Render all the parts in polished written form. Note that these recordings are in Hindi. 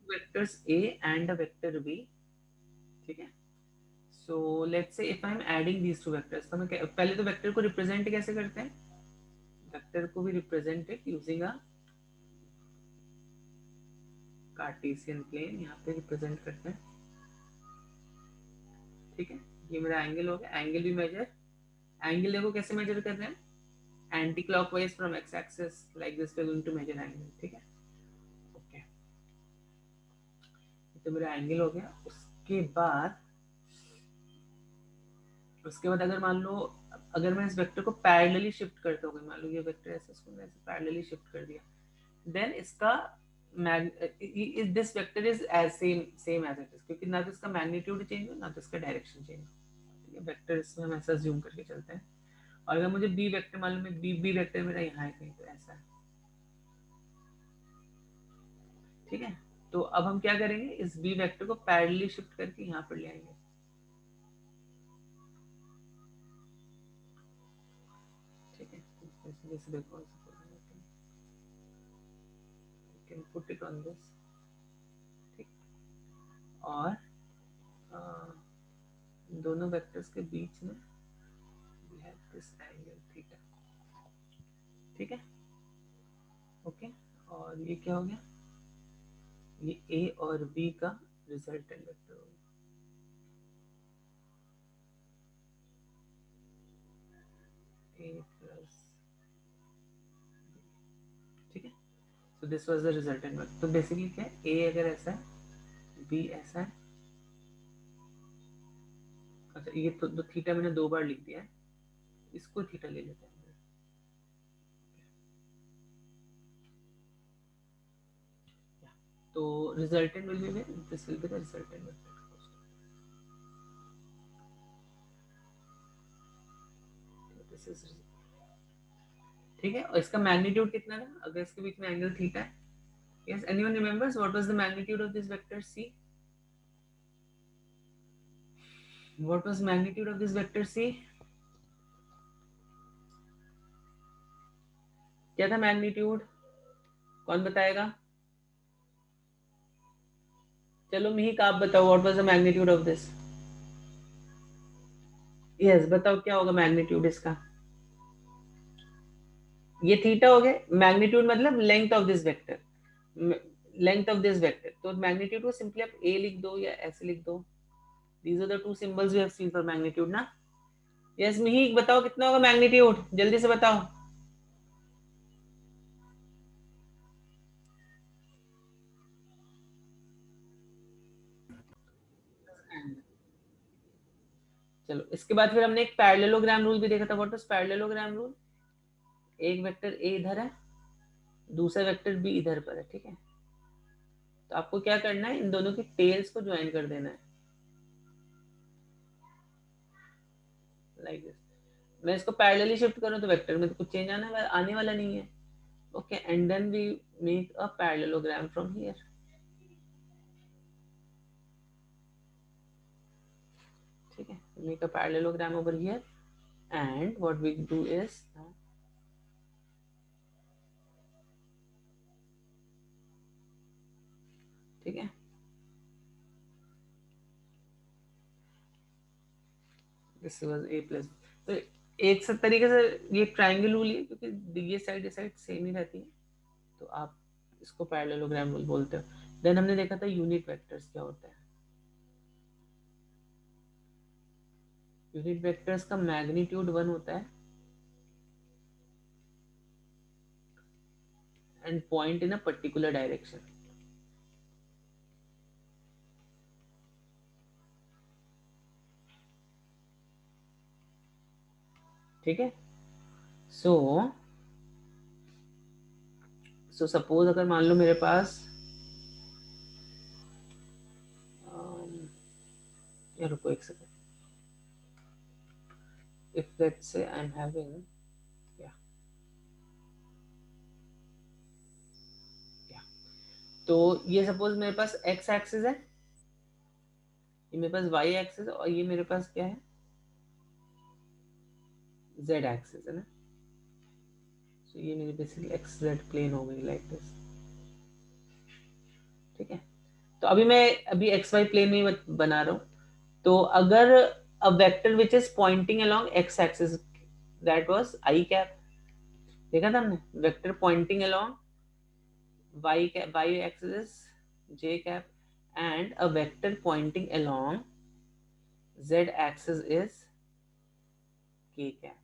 vectors A and a vector B, ठीक है. So let's say if I am adding these two vectors, तो मैं पहले तो वेक्टर को रिप्रेजेंट कैसे करते हैं, वेक्टर को भी represented using a Cartesian plane, यहाँ पे रिप्रेजेंट करते हैं. ठीक है, ये मेरा एंगल हो गया. एंगल भी मेजर, एंगल देखो कैसे मेजर कर रहे हैं, anti clockwise from X axis, like this we are going to measure angle. ठीक है, ओके, तो मेरा एंगल हो गया. उसके बाद अगर मान लो, अगर मैं इस वेक्टर को पैरेलली शिफ्ट करता हूँ, मान लो ये वेक्टर ऐसे, इसको मैंने ऐसे पैरेलली शिफ्ट कर दिया, देन इसका this vector is as same as it is, क्योंकि ना तो इसका मैग्नीट्यूड चेंज हो ना तो इसका डायरेक्शन चेंज हो. ठीक है, वेक्टर इसमें हम ऐसा जूम करके चलते हैं. और अगर मुझे बी वेक्टर मालूम है, बी वेक्टर मेरा यहाँ है कहीं, तो ऐसा है. ठीक है, तो अब हम क्या करेंगे, इस बी वेक्टर को पैरेलली शिफ्ट करके यहाँ पर ले आएंगे. ठीक है, जैसे देखो, can put it on this. ठीक, और दोनों वेक्टर्स के बीच में we have this angle theta. ठीक है, ओके. और ये क्या हो गया, ये ए और बी का रिजल्टेंट वेक्टर हो गया. ए प्लस, ठीक है. So this was the resultant vector. तो बेसिकली क्या है, ए अगर ऐसा है, बी ऐसा है. अच्छा, ये तो थीटा मैंने 2 बार लिख दिया है, इसको थीटा ले लेते हैं. तो resultant will be, this will be the resultant vector. This is, ठीक है. और इसका मैग्नीट्यूड कितना था, अगर इसके बीच में एंगल थीटा है. Yes, anyone remembers what was the magnitude of this vector C? What was magnitude of this vector C? क्या था मैग्नीट्यूड, कौन बताएगा? चलो मिहिक आप बताओ, what was the magnitude of this? Yes, बताओ क्या होगा मैग्नीट्यूड इसका? ये थीटा हो गया, मैग्नीट्यूड मतलब length of this vector, length of this vector. तो मैग्नीट्यूड को सिंपली आप ए लिख दो या ऐसे लिख दो. These are the two symbols we have seen for magnitude ना. यस मिहिक बताओ कितना होगा मैग्नीट्यूड, जल्दी से बताओ. चलो, इसके बाद फिर हमने एक पैरेललोग्राम रूल भी देखा था. What was parallelogram rule? एक वेक्टर ए इधर है, दूसरा वेक्टर बी इधर पर है. ठीक है, तो आपको क्या करना है, इन दोनों की टेल्स को ज्वाइन कर देना है, लाइक दिस. मैं इसको पैरेलली शिफ्ट करूं तो वेक्टर में तो कुछ चेंज आने वाला नहीं है. Okay, and then we make a parallelogram from here. ठीक है, make a parallelogram over here, and what we do is, ठीक है, दिस वाज ए प्लस. तो एक से तरीके से ये ट्रायंगल रूल है, क्योंकि ये साइड सेम ही रहती है, तो आप इसको पैरेललोग्राम रूल बोलते हो. देन हमने देखा था यूनिट वेक्टर्स क्या होता है. यूनिट वेक्टर्स का मैग्नीट्यूड 1 होता है and point in a particular direction. ठीक है, सो सपोज अगर मान लो मेरे पास, या रुको एक second, if let's say I'm having, yeah, yeah, तो ये सपोज मेरे पास x एक्सिस है, ये मेरे पास y एक्सिस है, और ये मेरे पास क्या है, z एक्सिस है ना. तो ये मेरी बेसिकली एक्स जेड प्लेन हो गई, लाइक दिस. ठीक है, तो अभी मैं एक्स वाई प्लेन में ही बना रहा हूँ। तो अगर a vector which is pointing along X axis, that was I cap. देखा था हमने, vector pointing along y axis j cap and a vector pointing along z axis is k cap।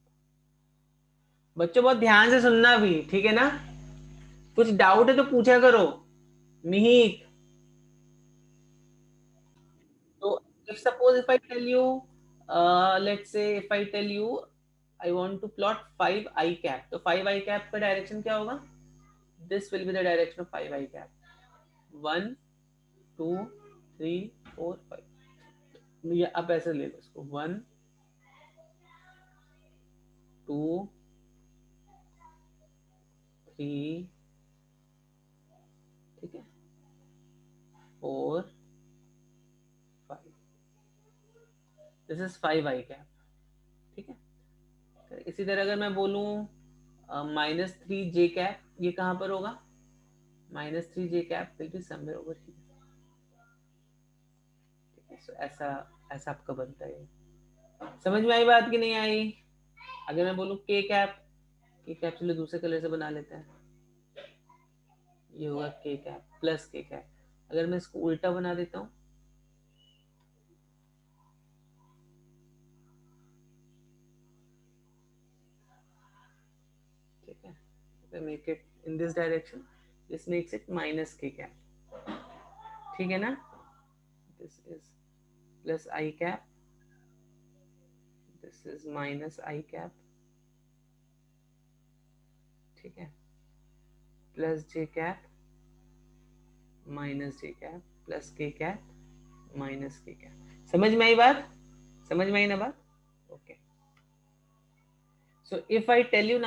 बच्चों बहुत ध्यान से सुनना भी, ठीक है ना? कुछ डाउट है तो पूछा करो। मिहिक, तो if suppose if I tell you, let's say if I tell you I want to plot 5 I cap, तो 5 I cap का डायरेक्शन क्या होगा? This will be the direction of 5 I cap, 1 2 3 4 5। ये आप ऐसे ले लो इसको, 1 2 3, ठीक है, 4 5, दिस इज 5 आई कैप, ठीक है। इसी तरह अगर मैं बोलूं -3 j कैप, ये कहां पर होगा? -3 j cap will be somewhere over here, ठीक है। सो ऐसा ऐसा आपका बनता है। समझ में आई बात कि नहीं आई? अगर मैं बोलूं के कैप चलो दूसरे कलर से बना लेते हैं, ये होगा के कैप प्लस के कैप। अगर मैं इसको उल्टा बना देता हूँ, ठीक है, make it in this direction, this makes it -k cap, ठीक है ना? This is plus I cap, this is minus I cap, ठीक है, plus J cap minus J cap plus K cap minus K cap. समझ में आई बात? समझ में आई ना बात? Okay. So if I tell you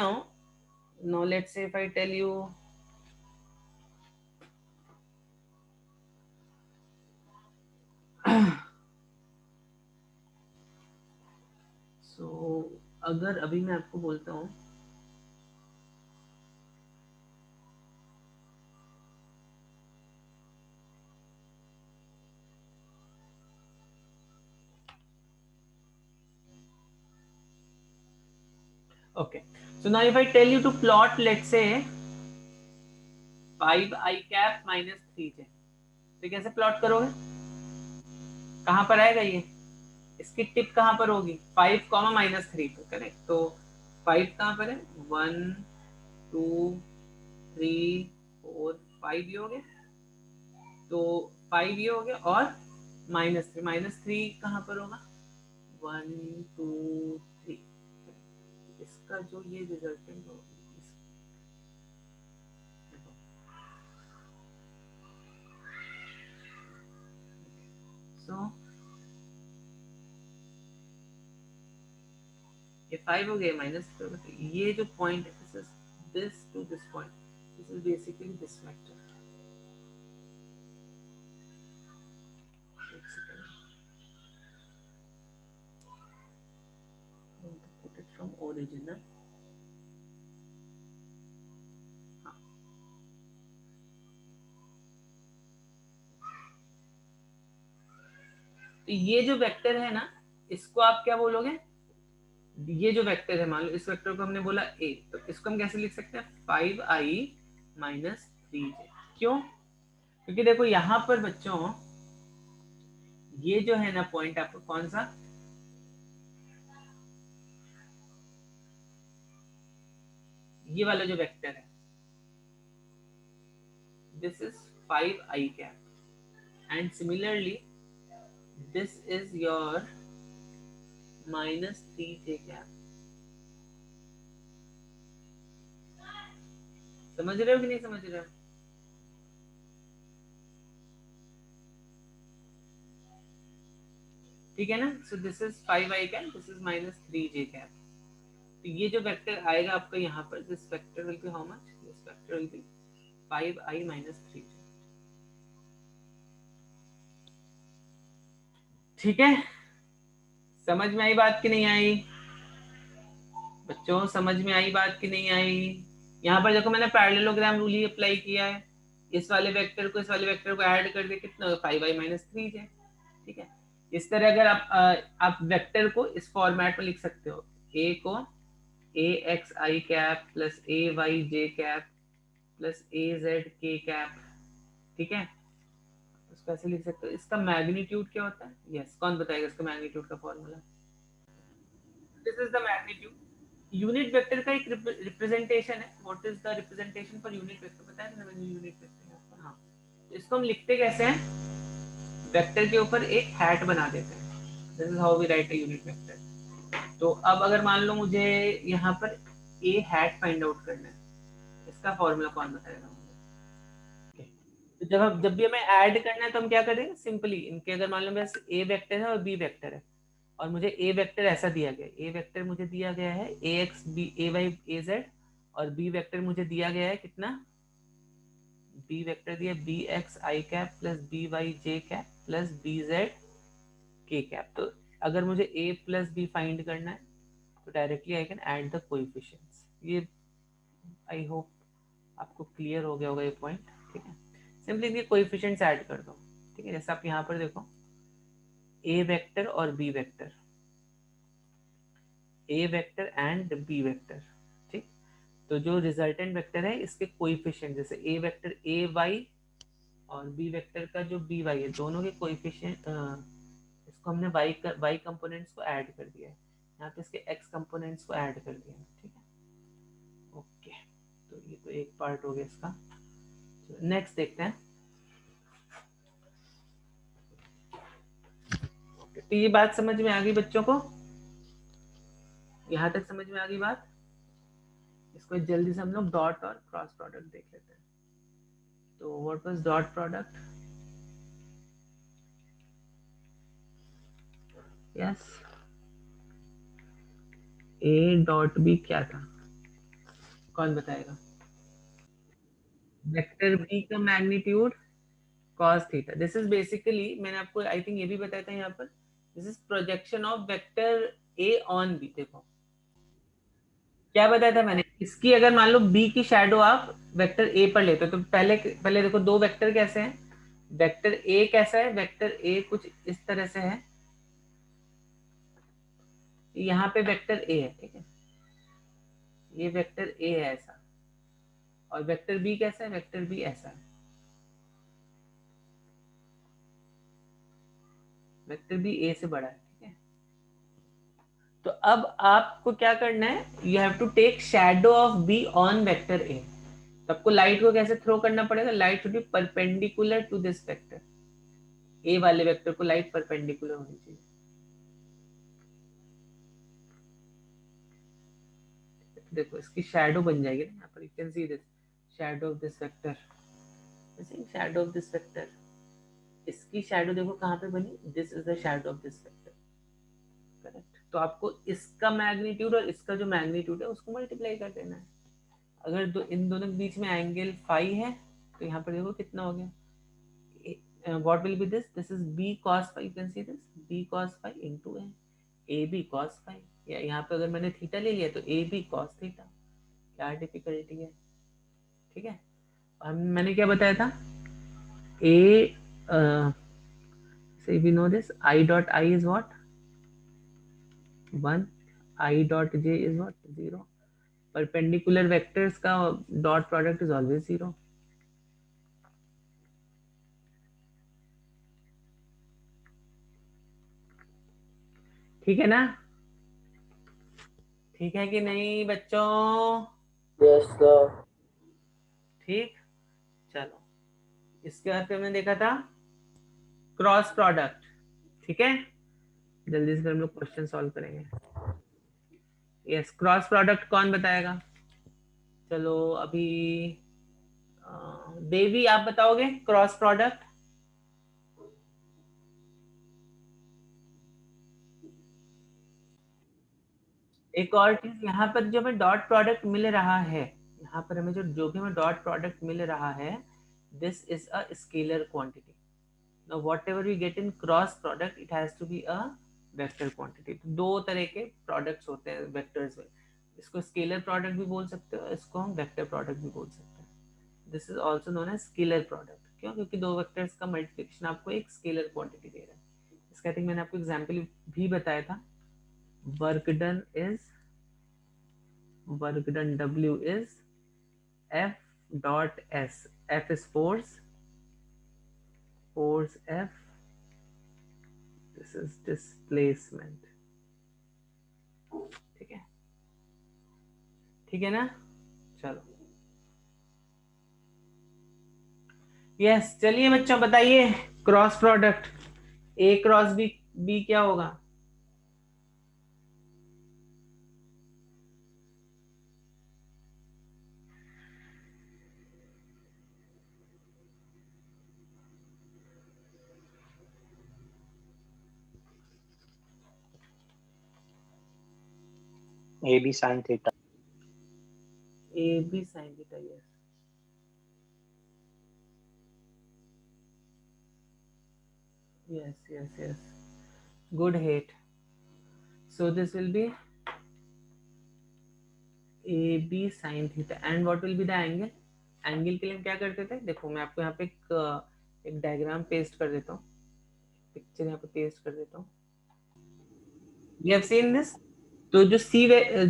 now let's say if I tell you so अगर अभी मैं आपको बोलता हूँ okay, so now if I tell you to plot let's say 5 I cap minus 3j, तो कैसे प्लॉट करोगे? कहां पर आएगा ये? इसकी टिप कहां पर होगी? 5 कॉमा -3 पर, करेक्ट। तो 5 कहां पर है? 1 2 3 4 5 ये हो गया, तो 5 ये हो गया, और -3 कहां पर होगा? 1 2 3, इसका जो ये रिजल्टेंट होगा, सो ये 5 हो गया माइनस, तो ये जो पॉइंट है, this to this point, this is basically this vector. Put it from origin, ना? हाँ, तो ये जो वेक्टर है ना, इसको आप क्या बोलोगे? ये जो वेक्टर है, मान लो इस वेक्टर को हमने बोला ए, तो इसको हम कैसे लिख सकते हैं? 5i minus 3j। क्यों? क्योंकि देखो यहां पर बच्चों, ये जो है ना पॉइंट आपको कौन सा, ये वाला जो वेक्टर है, this is 5i cap, and similarly this is your -3j cap. समझ रहे हो कि नहीं समझ रहे हो? ठीक है ना? So this is 5i cap, this is -3j cap. तो ये जो वेक्टर आएगा आपका यहाँ पर, this vector will be how much? This vector will be 5i minus 3j, ठीक है। समझ में आई बात कि नहीं आई? बच्चों समझ में आई बात कि नहीं आई? यहाँ पर देखो मैंने पैरेललोग्राम रूल ही अप्लाई किया है, इस वाले वेक्टर को इस वाले वेक्टर को ऐड कर दे कितना 5y-3 है। ठीक है, इस तरह अगर आप वेक्टर को इस फॉर्मेट में लिख सकते हो, ए को ए X I cap plus A Y J cap plus A Z K cap. ठीक है, उसको ऐसे लिख सकते हो। इसका मैग्नीट्यूड क्या होता है? यस, कौन बताएगा इसका मैग्नीट्यूड का formula? This is the magnitude. Unit vector का एक रिप्रेजेंटेशन है। What is the representation for unit vector? पता है ना मैंने यूनिट वेक्टर? हाँ, इसको हम लिखते कैसे हैं? वेक्टर के ऊपर एक हैट बना देते हैं। This is how we write a unit vector. तो अब अगर मान लो मुझे यहाँ पर ए हैट फाइंड आउट करना है, इसका फॉर्मूला कौन बताएगा मुझे? तो जब भी हमें ऐड करना है तो हम क्या करेंगे? सिंपली इनके अगर मान लो मेरे ए वेक्टर है और बी वेक्टर है, और मुझे ए वेक्टर ऐसा दिया गया है, ए वेक्टर मुझे दिया गया है A X B A Y A Z, और बी वेक्टर मुझे दिया गया है कितना? बी वेक्टर दिया B X I cap plus B Y J cap plus B Z K cap. तो अगर मुझे a प्लस बी फाइंड करना है तो directly I can add the coefficients. ये आई होप आपको क्लियर हो गया होगा ये पॉइंट। ठीक है, सिंपली ये कोएफिशिएंट्स ऐड कर दो। ठीक है, जैसे आप यहाँ पर देखो a वेक्टर और b vector, a vector and b vector. ठीक, तो जो रिजल्टेंट वेक्टर है इसके कोएफिशिएंट, जैसे a वेक्टर a y और b वेक्टर का जो b y है, दोनों के कोएफिशिएंट इसको हमने y कंपोनेंट्स को ऐड कर दिया है, यहाँ पे इसके x कंपोनेंट्स को ऐड कर दिया है। ठीक है, ओके, तो ये तो एक पार्ट हो गया इसका। नेक्स्ट देखते हैं। तो ये बात समझ में आ गई बच्चों को? यहाँ तक समझ में आ गई बात? इसको जल्दी से हम लोग डॉट और क्रॉस प्रोडक्ट देख लेते हैं। तो what was dot product? Yes, A dot B क्या था? कौन बताएगा? वेक्टर बी का magnitude cos theta. This is basically, मैंने आपको आई थिंक ये भी बताया था यहाँ पर, this is projection of vector A on B. देखो क्या बताया था मैंने, इसकी अगर मान लो बी की शैडो आप वेक्टर ए पर लेते हो तो पहले पहले देखो दो वेक्टर कैसे हैं। वेक्टर ए कैसा है? वेक्टर ए कुछ इस तरह से है, यहाँ पे वेक्टर ए है। ठीक है, ये वेक्टर ए है ऐसा, और वेक्टर बी कैसा है? वेक्टर बी ऐसा है। वेक्टर बी ए से बड़ा है। ठीक है, तो अब आपको क्या करना है? You have to take shadow of B on vector A. तो आपको लाइट को कैसे थ्रो करना पड़ेगा? Light should be perpendicular to this vector. A वाले वेक्टर को लाइट परपेंडिकुलर होनी चाहिए। देखो इसकी शैडो बन जाएगी ना यहाँ पर, you can see this shadow of this vector, shadow of this vector. इसकी शैडो देखो कहाँ पे बनी? This is the shadow of this vector. Correct, तो आपको इसका मैग्नीट्यूड और इसका जो मैग्नीट्यूड है उसको मल्टीप्लाई कर देना है। अगर इन दोनों के बीच में एंगल फाई है तो यहाँ पर देखो कितना हो गया, what will be this? This is b cos phi. You can see this b cos phi into a b cos phi. या यहाँ पे अगर मैंने थीटा ले लिया तो a b cos थीटा। क्या डिफिकल्टी है? ठीक है, मैंने क्या बताया था? a say we know this I dot I is what? 1, I dot j is what? 0. Perpendicular vectors का dot product is always 0. ठीक है ना? ठीक है कि नहीं बच्चों? Yes sir. ठीक, चलो इसके बाद फिर हमने देखा था क्रॉस प्रोडक्ट। ठीक है, जल्दी से हम लोग क्वेश्चन सॉल्व करेंगे। यस, क्रॉस प्रोडक्ट कौन बताएगा? चलो अभी देवी आप बताओगे क्रॉस प्रोडक्ट? एक और चीज, यहाँ पर जो हमें डॉट प्रोडक्ट मिल रहा है, यहाँ पर हमें जो भी हमें डॉट प्रोडक्ट मिल रहा है, this is a scalar quantity. Now whatever we get in cross product it has to be a vector quantity. तो दो तरह के प्रोडक्ट्स होते हैं वेक्टर्स में, इसको स्केलर प्रोडक्ट भी बोल सकते हो, इसको हम वेक्टर प्रोडक्ट भी बोल सकते हैं। This is also known as scalar product. क्यों? क्योंकि दो वेक्टर्स का मल्टीप्लिकेशन आपको एक स्केलर क्वांटिटी दे रहा है। इसका आई थिंक मैंने आपको एग्जाम्पल भी बताया था। Work done W is F dot S. F is force F. This is displacement. ठीक है, ठीक है ना? चलो यस, चलिए बच्चों बताइए cross product A cross B क्या होगा? AB sin theta. AB sin theta, yes. Yes. Good hit. So this will be AB sin theta. And what will be the angle? Angle के लिए हम क्या करते थे? देखो मैं आपको यहाँ पे एक डायग्राम पेस्ट कर देता हूँ, पिक्चर यहाँ पे पेस्ट कर देता हूँ। We have seen this. तो जो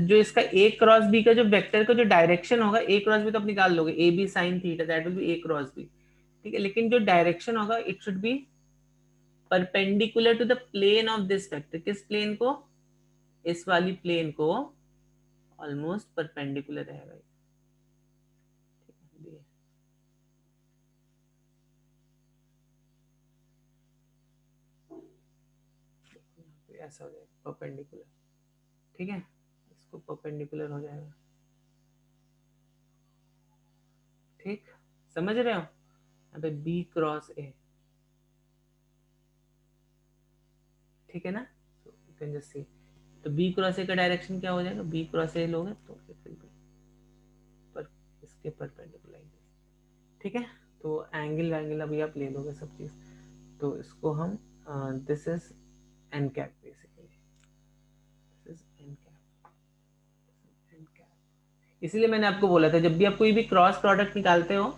जो इसका A क्रॉस B का जो वेक्टर का जो डायरेक्शन होगा, A क्रॉस B तो आप निकाल लोगे, AB sin theta, that will be A cross B। ठीक है, लेकिन जो डायरेक्शन होगा it should be perpendicular to the plane of this vector. किस प्लेन को? इस वाली प्लेन को ऑलमोस्ट परपेंडिकुलर रहेगा। ऐसा हो जाएगा परपेंडिकुलर। ठीक है, इसको परपेंडिकुलर हो जाएगा। ठीक, समझ रहे हो? यहाँ पे B क्रॉस A, ठीक है ना? So you can just see. तो B क्रॉस A का डायरेक्शन क्या हो जाएगा? B क्रॉस A लोगे तो इट विल बी पर इसके परपेंडिकुलर। ठीक है, तो एंगल अभी आप ले लोगे सब चीज। तो इसको हम this is N cap basically, this is N cap, N cap. इसीलिए मैंने आपको बोला था जब भी आप कोई भी क्रॉस प्रोडक्ट निकालते हो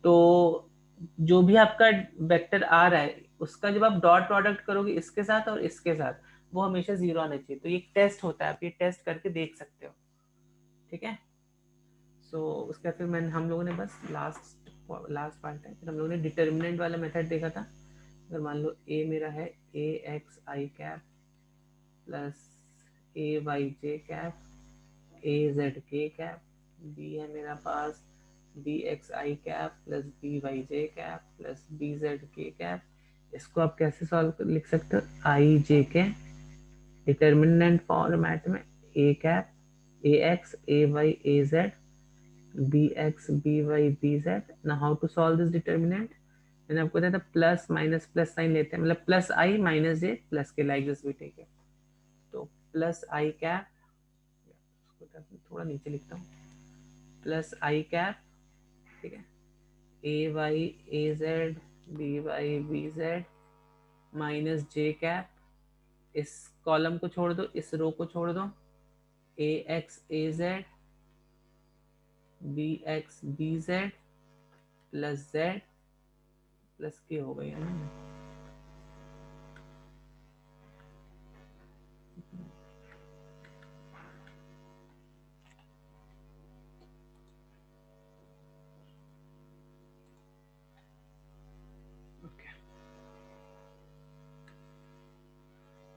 तो जो भी आपका वेक्टर आ रहा है उसका जब आप डॉट प्रोडक्ट करोगे इसके साथ और इसके साथ, वो हमेशा जीरो आना चाहिए। तो ये टेस्ट होता है, आप ये टेस्ट करके देख सकते हो। ठीक है, सो उसका फिर मैंने हम लोगों ने बस लास्ट पार्ट है, फिर हम लोगों ने डिटर्मिनेंट वाला मेथड देखा था। अगर मान लो ए मेरा है A X I cap plus A Y J cap A Z K cap, B है मेरा पास B X I cap plus B Y J cap plus B Z K cap. इसको आप कैसे सॉल्व लिख सकते हो? आई जे के डिटर्मिनेंट फॉर्मेट में A cap A X A Y A Z bx by bz। now how to solve this determinant? मैंने आपको बताया था प्लस माइनस प्लस साइन लेते हैं, मतलब प्लस आई माइनस जे प्लस के, लाइक दिस भी ठीक है। तो प्लस आई कैप, थोड़ा नीचे लिखता हूँ, प्लस आई कैप, ठीक है, A Y A Z B Y B Z minus J cap, इस कॉलम को छोड़ दो, इस रो को छोड़ दो, A X A Z B X B Z plus Z plus K हो गई है ना।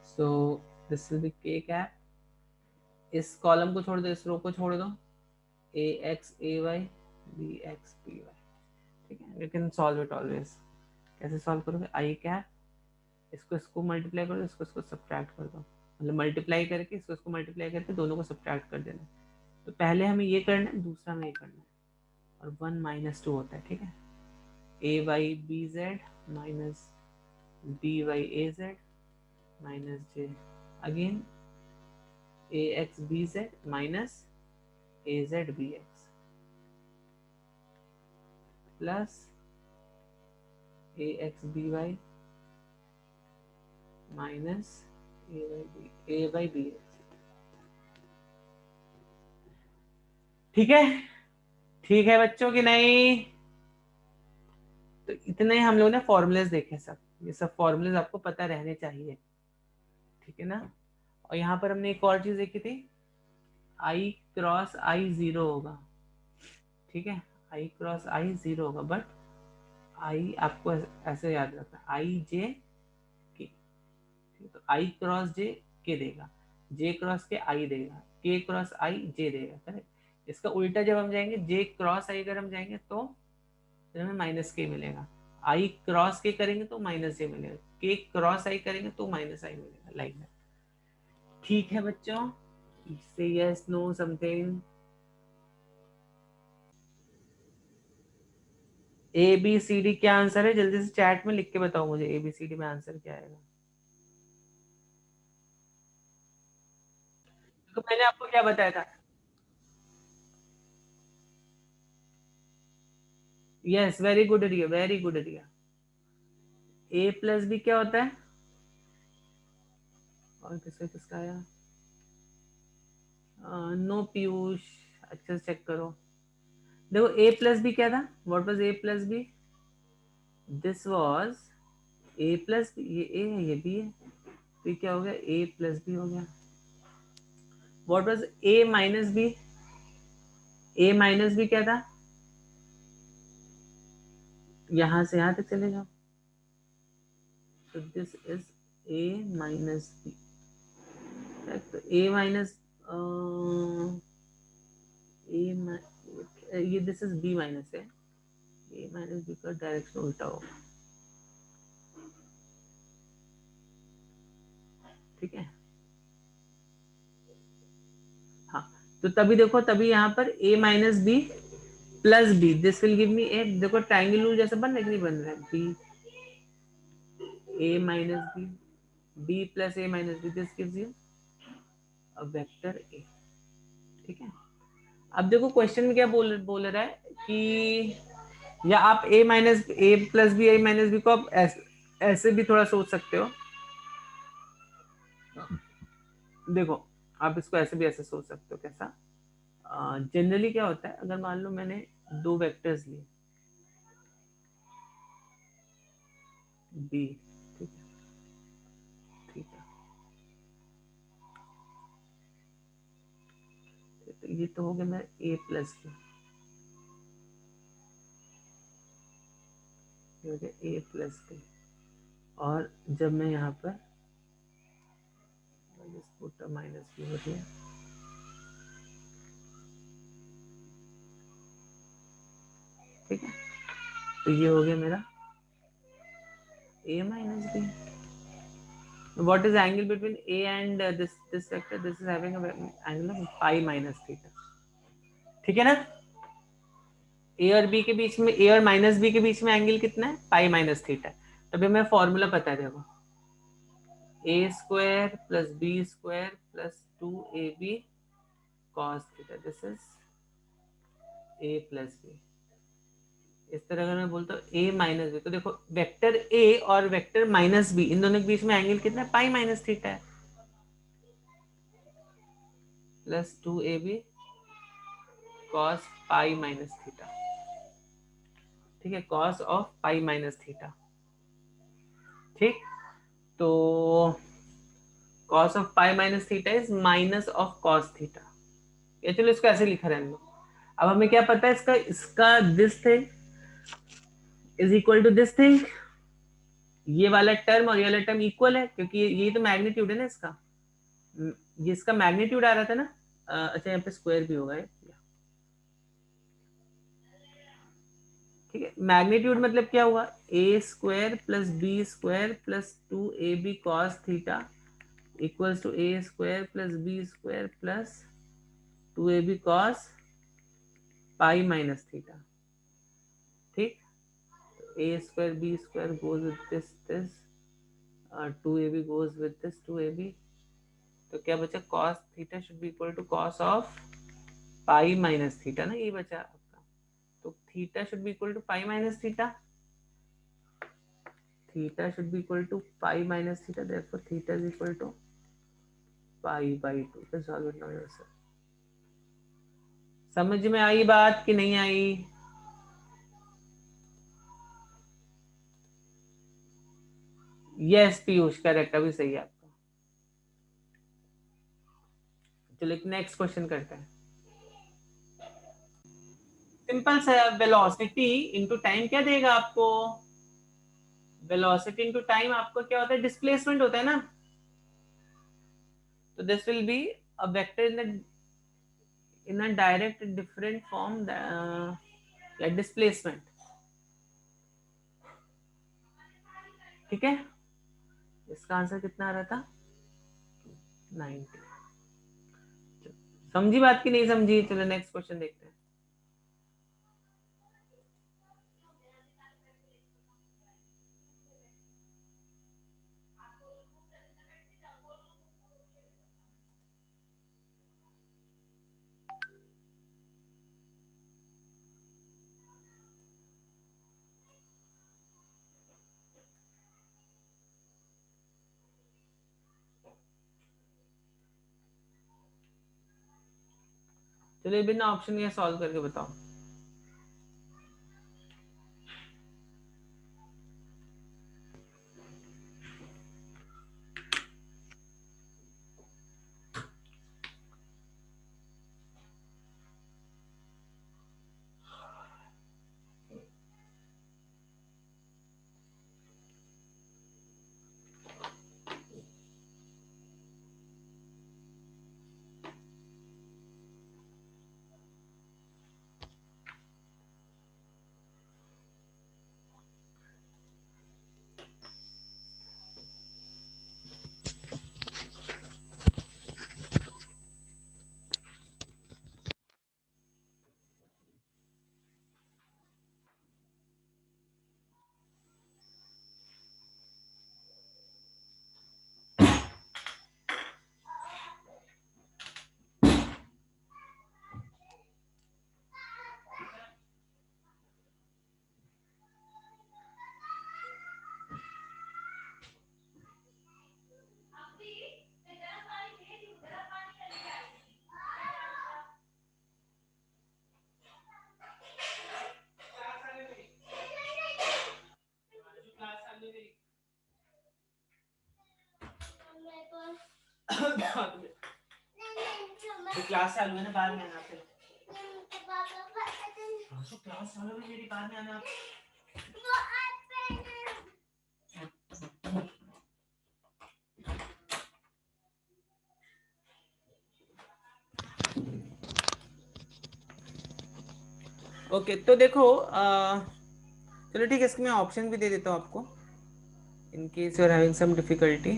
So this will be K cap, इस कॉलम को छोड़ दो, इस रो को छोड़ दो, A X A Y B X B Y. ठीक है, you can solve it always. कैसे सॉल्व करोगे? आई कैप, इसको मल्टीप्लाई कर दो, इसको सब्ट्रैक्ट कर दो, मतलब मल्टीप्लाई करके इसको मल्टीप्लाई करके दोनों को सब्ट्रैक्ट कर देना। तो पहले हमें ये करना है, दूसरा हमें ये करना है, और 1 - 2 होता है। ठीक है, A Y B Z minus B Y A Z minus J, again A X B Z minus A Z B X plus A X B Y minus A Y B X. ठीक है, ठीक है बच्चों की नहीं? तो इतने हम लोग ने फॉर्मूलेस देखे सब, ये सब फॉर्मूलेस आपको पता रहने चाहिए, ठीक है ना। और यहाँ पर हमने एक और चीज देखी थी, आई क्रॉस आई जीरो होगा, ठीक है, आई क्रॉस आई जीरो होगा, बट आई आपको ऐसे याद रखना, आई जे के, तो आई क्रॉस जे के देगा, जे क्रॉस के आई देगा, के क्रॉस आई जे देगा, करेक्ट। इसका उल्टा जब हम जाएंगे, जे क्रॉस आई अगर हम जाएंगे तो हमें माइनस के मिलेगा, आई क्रॉस के करेंगे तो माइनस जे मिलेगा, के क्रॉस आई करेंगे तो माइनस आई मिलेगा, लाइक दैट। ठीक है बच्चों, से yes no something. A B C D क्या आंसर है, जल्दी से चैट में लिख के बताओ मुझे, ए बी सी डी में आंसर क्या आएगा। तो मैंने आपको क्या बताया था, yes very good area, very good area. A plus B क्या होता है, और किसका किसका आया, नो पीयूष, अच्छे से चेक करो। देखो ए प्लस बी क्या था, what was A plus B, this was A plus B, ये ए है ये बी है, तो ये क्या हो गया, ए प्लस बी हो गया। What was A minus B, A minus B क्या था, यहां से यहां तक चले जाओ, तो this is A minus B, तो ए माइनस ये दिस इज बी माइनस है, ए माइनस बी का डायरेक्शन उल्टा होगा, ठीक है। हाँ, तो तभी देखो, तभी यहाँ पर a minus B plus B, this will give me A, देखो ट्राइंगल रूल जैसा बन रहा है कि नहीं बन रहा है, B A minus B, B plus A minus B, this gives you a vector A, ठीक है। अब देखो क्वेश्चन में क्या बोल रहा है कि, या आप ए minus A plus B, A minus B को आप ऐसे भी थोड़ा सोच सकते हो, देखो आप इसको ऐसे भी ऐसे सोच सकते हो, कैसा, जनरली क्या होता है, अगर मान लो मैंने दो वेक्टर्स लिए बी, ठीक है, ठीक है, तो ये तो हो गया मेरा ए प्लस बी, ये हो गया ए प्लस बी, और जब मैं यहाँ पर माइनस बी हो गया, ठीक है, तो ये हो गया मेरा a minus b. What is angle between a and this vector? This is having a angle of pi minus theta. ठीक है ना, a और b के बीच में, a और माइनस b के बीच में एंगल कितना है, पाई माइनस थीटा। तभी मैं फॉर्मूला पता है, देखो a square plus b square plus 2ab cos theta, this is a plus b। इस तरह अगर मैं बोलता हूँ a माइनस बी, तो देखो वेक्टर a और वेक्टर माइनस बी, इन दोनों के बीच में एंगल कितना है, पाई माइनस थीटा है, plus 2ab cos pi minus theta, ठीक है, cos of pi minus theta, ठीक। तो cos of pi minus theta is minus of cos theta, ये चलो इसको ऐसे लिखा रहने दो। अब हमें क्या पता है, इसका इसका this thing is equal to this thing, ये वाला टर्म और ये वाला टर्म इक्वल है, क्योंकि ये तो मैग्नीट्यूड है ना इसका, ये इसका मैग्नीट्यूड आ रहा था ना, अच्छा यहाँ पे स्क्वायर भी होगा, ठीक है। मैग्नीट्यूड मतलब क्या हुआ, A square plus B square plus 2ab cos theta equals to A square plus B square plus 2ab cos pi minus theta, ठीक। A square B square goes with this 2ab goes with this 2ab, तो क्या बचा, cos theta should be equal to cos of pi minus theta ना, ये बचा आपका, तो theta should be equal to pi minus theta, theta should be equal to pi minus theta, therefore theta is equal to pi by 2. You can solve it now yourself. समझ में आई बात कि नहीं आई? यस पीयूष, करेक्ट, अभी सही है आपका। चलो एक नेक्स्ट क्वेश्चन करते हैं। सिंपल सा, वेलोसिटी इनटू टाइम क्या देगा आपको? वेलोसिटी इनटू टाइम आपको क्या होता है? डिस्प्लेसमेंट होता है ना। तो this will B a vector in a direct different form, like displacement. ठीक है, इसका आंसर कितना आ रहा था? 90। समझी बात की नहीं समझी? चलो नेक्स्ट क्वेश्चन देखते हैं। चलिए बिना ऑप्शन के सॉल्व करके बताओ। क्लास चालू है ना, बाद में आना। फिर क्लास चालू है मेरी, बाद में आना। ओके तो देखो, चलो ठीक है, इसके मैं ऑप्शन भी दे देता हूँ आपको, in case you are having some difficulty.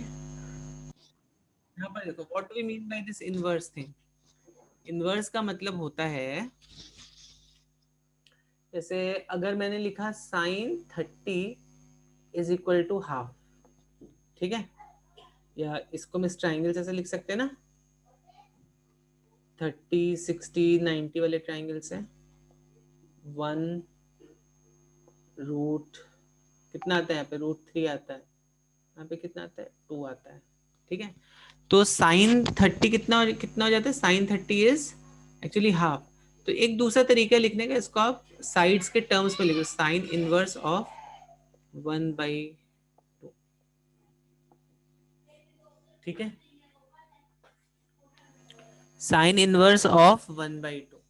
यहाँ पर देखो, what do we mean by this inverse thing. Inverse का मतलब होता है, जैसे अगर मैंने लिखा sin 30 = ½ ठीक है, या इसको मैं इस ट्राइंगल जैसे लिख सकते हैं ना, 30 60 90 वाले ट्राइंगल से 1 कितना आता है यहाँ पे? √3 आता है। यहाँ पे कितना आता है? 2 आता है। ठीक है, तो sin 30 कितना कितना हो जाता है? sin 30 is actually half. तो एक दूसरा तरीका लिखने का, इसको आप साइड्स के टर्म्स में लिखो, साइन इनवर्स ऑफ 1/2। ठीक है, साइन इनवर्स ऑफ 1/2।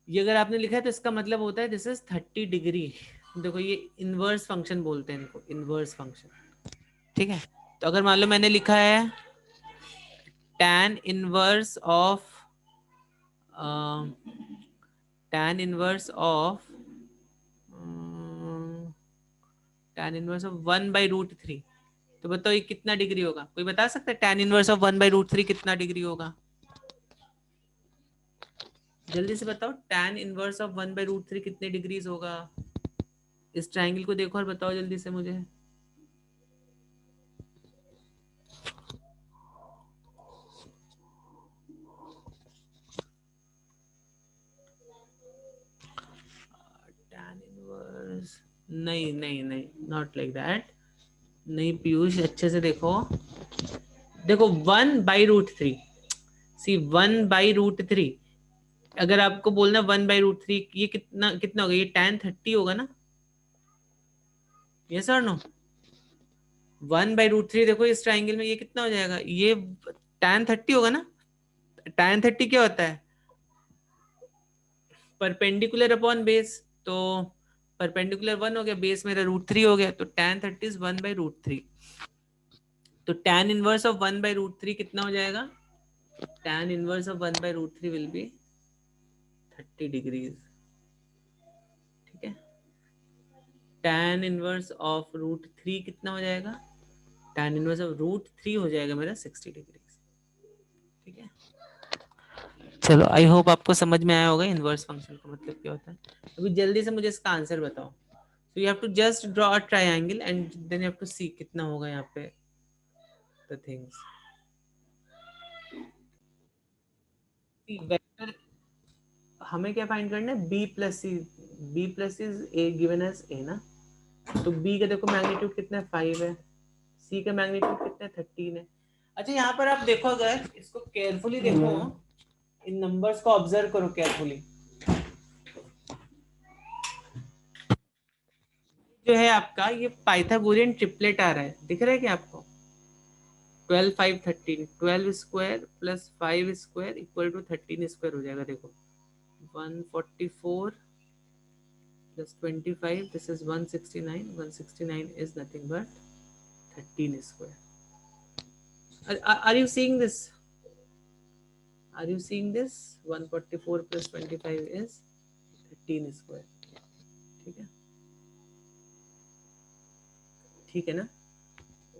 ये अगर आपने लिखा है तो इसका मतलब होता है दिस इज 30 डिग्री। देखो ये इनवर्स फंक्शन बोलते हैं इनको, इनवर्स फंक्शन। ठीक है, तो अगर मान लो मैंने लिखा है tan inverse of tan inverse of tan inverse of 1/√3, तो बताओ ये कितना डिग्री होगा? कोई बता सकता है tan इनवर्स ऑफ 1/√3 कितना डिग्री होगा? जल्दी से बताओ, tan इनवर्स ऑफ 1/√3 कितने डिग्रीज होगा? इस ट्राइंगल को देखो और बताओ जल्दी से मुझे। tan इनवर्स, नहीं नहीं नहीं, नॉट लाइक दैट। नहीं पीयूष, अच्छे से देखो, देखो 1/√3, सी 1/√3 अगर आपको बोलना 1/√3, ये कितना कितना होगा, ये tan 30 होगा ना, यस और नो? 1/√3 देखो इस ट्राइंगल में ये कितना हो जाएगा, ये tan 30 होगा ना। tan 30 क्या होता है, परपेंडिकुलर अपॉन बेस, तो परपेंडिकुलर 1 हो गया, बेस मेरा √3 हो गया, तो tan 30 इज 1/√3। तो tan इनवर्स ऑफ 1/√3 कितना हो जाएगा, tan inverse of 1/√3 will be 30 degrees. ठीक है, tan इनवर्स ऑफ √3 कितना हो जाएगा, tan इनवर्स ऑफ √3 हो जाएगा मेरा 60 डिग्रीज। ठीक है, चलो आई होप आपको समझ में आया होगा इनवर्स फंक्शन का मतलब क्या होता है। अभी जल्दी से मुझे इसका आंसर बताओ। So you have to just draw a triangle and then you have to see कितना होगा यहाँ पे the things. वेक्टर हमें क्या फाइंड करना है, b plus C. b plus is a given as a ना, तो b का देखो मैग्नीट्यूड कितना है 5 है, c का मैग्नीट्यूड कितना है 13 है। अच्छा यहाँ पर आप देखो, अगर इसको केयरफुली देखो, इन नंबर्स को ऑब्जर्व करो केयरफुली, जो है आपका ये पाइथागोरियन ट्रिपलेट आ रहा है, दिख रहा है क्या आपको, 12 5 13, 12 square plus 5 square equal to 13 square हो जाएगा। देखो 144 plus 25, this is 169, 169 is nothing but 13 square. Are you seeing this, are you seeing this, 144 plus 25 is 13 square। ठीक है, ठीक है ना,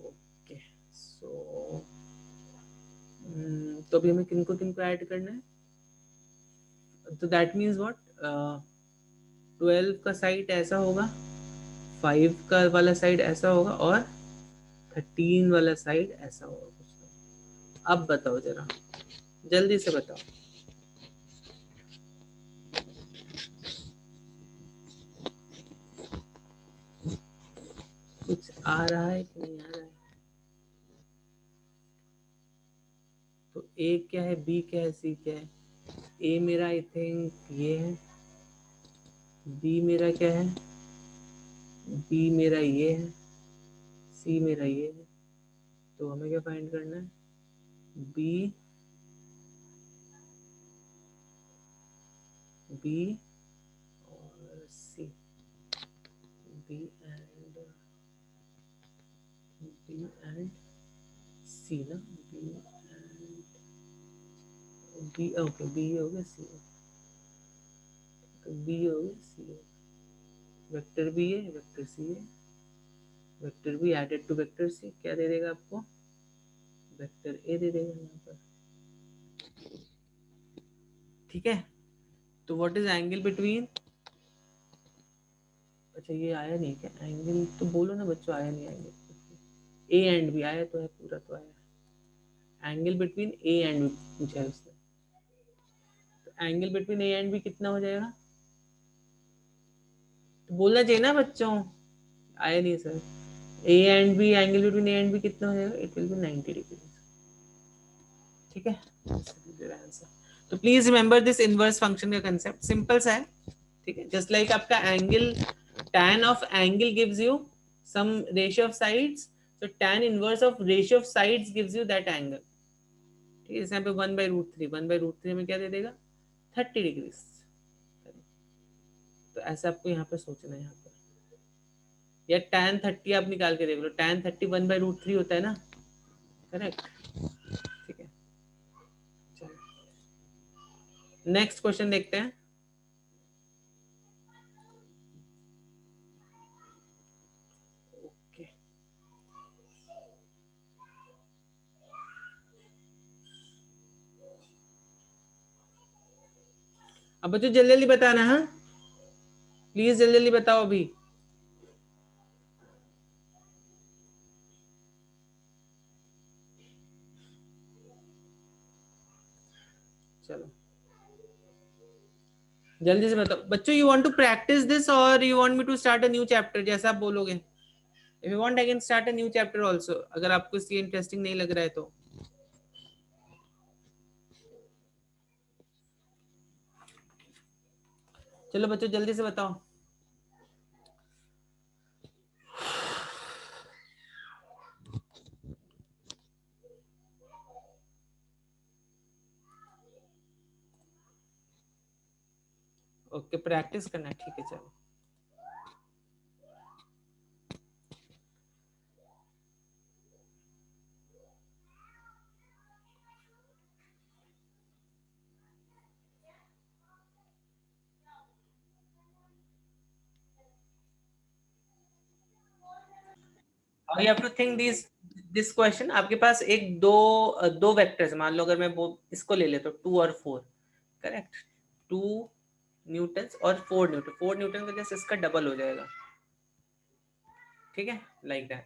ओके। सो तो अभी हमें किनको किनको ऐड करना है, तो दैट मीन्स व्हाट, 12 का साइड ऐसा होगा, 5 का वाला साइड ऐसा होगा, और 13 वाला साइड ऐसा होगा कुछ तो। अब बताओ जरा, जल्दी से बताओ, कुछ आ रहा है कि नहीं आ रहा है। तो ए क्या है, बी क्या है, सी क्या है। ए मेरा आई थिंक ये है, बी मेरा क्या है, बी मेरा ये है, सी मेरा ये है। तो हमें क्या फाइंड करना है, बी, बी और सी, बी एंड सी ना, B and B, okay B हो गया सी, तो बी हो गया सी हो, वेक्टर बी है, वेक्टर सी है, vector B added to vector C क्या दे देगा आपको, वेक्टर ए दे देगा यहाँ पर। ठीक है, तो व्हाट इज एंगल बिटवीन, अच्छा ये आया नहीं क्या एंगल, तो बोलो ना बच्चों, आया नहीं एंगल, ए एंड बी आया तो है, पूरा तो आया, angle between A and B पूछा है उसने, तो angle between A and B कितना हो जाएगा, तो बोलना चाहिए ना बच्चों, आया नहीं sir, A and B, angle between A and B कितना हो जाएगा, इट विल बी 90 डिग्री। ठीक है, तो please remember this inverse function का कंसेप्ट, सिंपल सा है। ठीक है, जस्ट लाइक आपका angle, tan of angle gives you some ratio of sides, so tan inverse of ratio of sides gives you that angle. ठीक है, यहाँ पे 1/√3, 1/√3 में क्या दे देगा 30 डिग्री। तो ऐसा आपको यहाँ पे सोचना है, यहाँ पर या tan 30 आप निकाल के देख लो, tan 30 1/√3 होता है ना, करेक्ट। ठीक है, चलो नेक्स्ट क्वेश्चन देखते हैं। ओके, अब बच्चों जल्दी जल्दी बताना, हाँ प्लीज जल्दी जल्दी बताओ अभी। चलो जल्दी से बताओ बच्चों, you want to practice this और you want me to start a new chapter, जैसा आप बोलोगे। If you want I can start a new chapter also, अगर आपको इसलिए इंटरेस्टिंग नहीं लग रहा है तो। चलो बच्चों जल्दी से बताओ। ओके प्रैक्टिस करना है, ठीक है चलो। You have to think this question. आपके पास एक दो वेक्टर्स, मान लो अगर मैं वो इसको ले लेता हूँ 2 और 4, करेक्ट। 2 न्यूटन और 4 न्यूटन, 4 न्यूटन का जैसे इसका डबल हो जाएगा, ठीक है, लाइक दैट।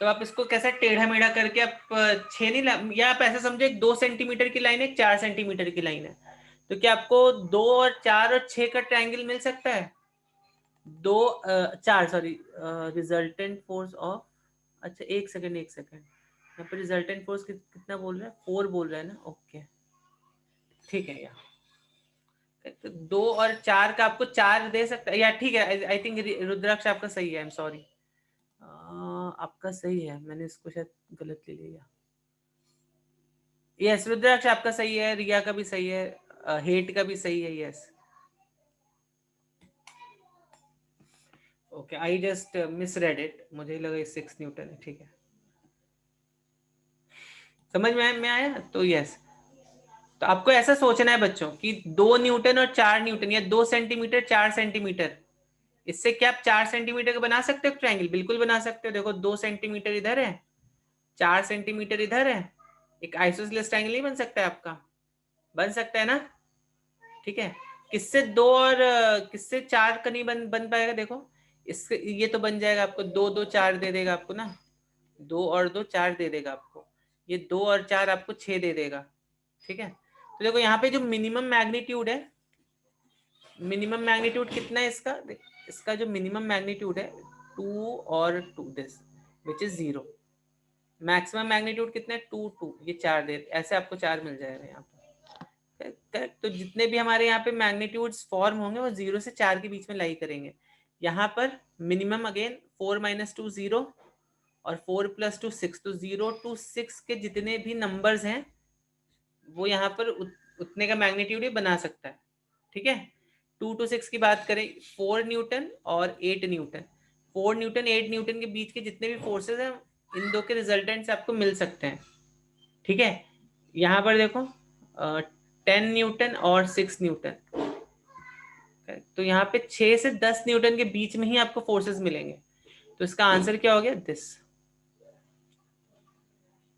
तो आप इसको कैसे टेढ़ा मेढ़ा करके आप 6 नहीं, या आप ऐसा समझो एक 2 सेंटीमीटर की लाइन है, एक 4 सेंटीमीटर की लाइन है, तो क्या आपको 2 और 4 और 6 का ट्रायंगल मिल सकता है? 4, सॉरी, रिजल्टेंट फोर्स ऑफ, अच्छा एक सेकंड एक सेकंड, यहाँ पे रिजल्टेंट फोर्स कितना बोल रहा है? 4 बोल रहा है ना, ओके ठीक है यार। तो 2 और 4 का आपको 4 दे सकता है या, ठीक है। आई थिंक रुद्राक्ष आपका सही है, आई एम सॉरी, आपका सही है, मैंने इसको शायद गलत ले लिया। यस रुद्राक्ष आपका सही है, रिया का भी सही है, हेट का भी सही है, yes. Okay I just misread it, मुझे लगा 6 न्यूटन है, ठीक है। समझ में आया तो यस। तो आपको ऐसा सोचना है बच्चों कि 2 न्यूटन और 4 न्यूटन, या 2 सेंटीमीटर 4 सेंटीमीटर, इससे क्या आप 4 सेंटीमीटर का बना सकते हो ट्रायंगल? बिल्कुल बना सकते हो। देखो 2 सेंटीमीटर इधर है, 4 सेंटीमीटर इधर है, एक आइसोसेलेस ट्रायंगल नहीं बन सकता है आपका? बन सकता है ना, ठीक है। किससे 2 और किससे 4 का नहीं बन पाएगा? देखो इससे ये तो बन जाएगा आपको, 2 2 4 दे देगा आपको ना, 2 और 2 4 दे देगा आपको, ये 2 और 4 आपको 6 दे देगा, ठीक है। तो देखो यहाँ पे जो मिनिमम मैग्नीट्यूड है, मिनिमम मैग्नीट्यूड कितना है इसका? इसका जो मिनिमम मैग्नीट्यूड है 2 और 2, this which is 0। Maximum magnitude कितना है? 2 2, ये 4 दे, ऐसे आपको 4 मिल जाएगा यहाँ पे, करेक्ट। तो जितने भी हमारे यहाँ पे मैग्नीट्यूड्स फॉर्म होंगे वो 0 से 4 के बीच में लाई करेंगे। यहाँ पर मिनिमम अगेन 4 - 2 0, और 4 + 2 6, तो 0 to 6 के जितने भी नंबर्स हैं वो यहाँ पर उतने का मैग्नीट्यूड ही बना सकता है, ठीक है। 2 to 6 की बात करें, 4 न्यूटन और 8 न्यूटन, 4 न्यूटन 8 न्यूटन के बीच के जितने भी फोर्सेस हैं इन दो के रिजल्टेंट से आपको मिल सकते हैं, ठीक है। यहाँ पर देखो 10 न्यूटन और 6 न्यूटन, तो यहाँ पे 6 से 10 न्यूटन के बीच में ही आपको फोर्सेस मिलेंगे। तो इसका आंसर क्या हो गया? दिस,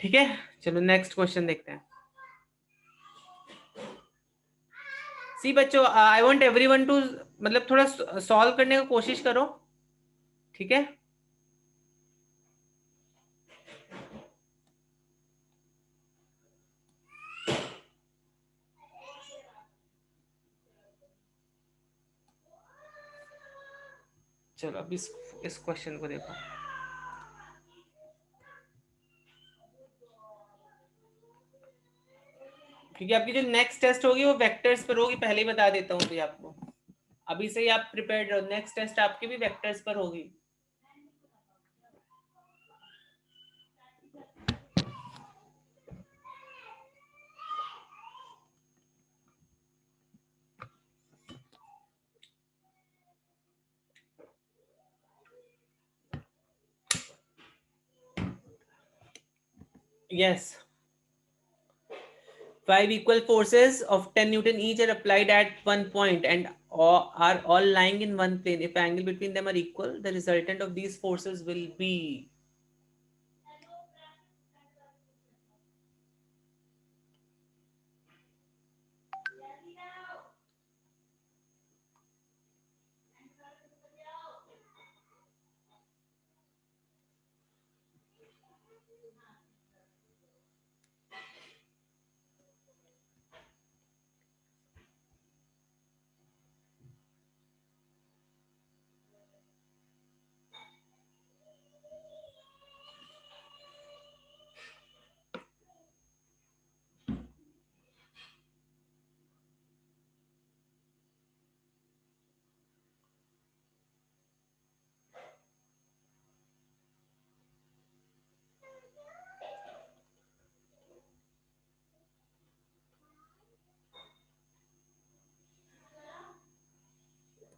ठीक है। चलो नेक्स्ट क्वेश्चन देखते हैं। सी बच्चों, आई वांट एवरीवन टू, मतलब थोड़ा सॉल्व करने का कोशिश करो, ठीक है। चलो अब इस क्वेश्चन को देखो। क्योंकि आपकी जो नेक्स्ट टेस्ट होगी वो वेक्टर्स पर होगी, पहले ही बता देता हूँ भैया आपको, अभी से ही आप प्रिपेयर्ड रहो, नेक्स्ट टेस्ट आपकी भी वेक्टर्स पर होगी। Yes, 5 equal forces of 10 Newton each are applied at one point and are all lying in one plane. If angle between them are equal, the resultant of these forces will be.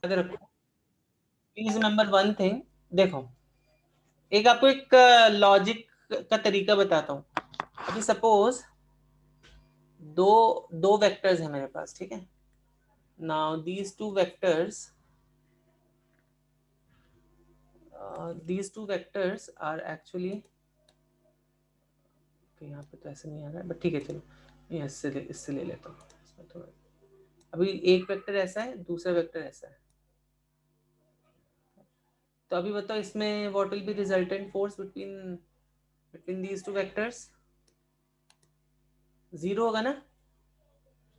याद रखो, प्लीज रिमेम्बर वन थिंग। देखो, एक आपको एक लॉजिक का तरीका बताता हूँ। अभी सपोज दो दो वेक्टर्स है मेरे पास, ठीक है। Now these two vectors are actually, यहाँ पे तो ऐसे नहीं आ रहा है, बट ठीक है चलो, ये इससे ले लेता हूँ इसमें थोड़ा। अभी एक वेक्टर ऐसा है, दूसरा वेक्टर ऐसा है, तो अभी बताओ इसमें what will B resultant force between these two vectors? Zero होगा ना?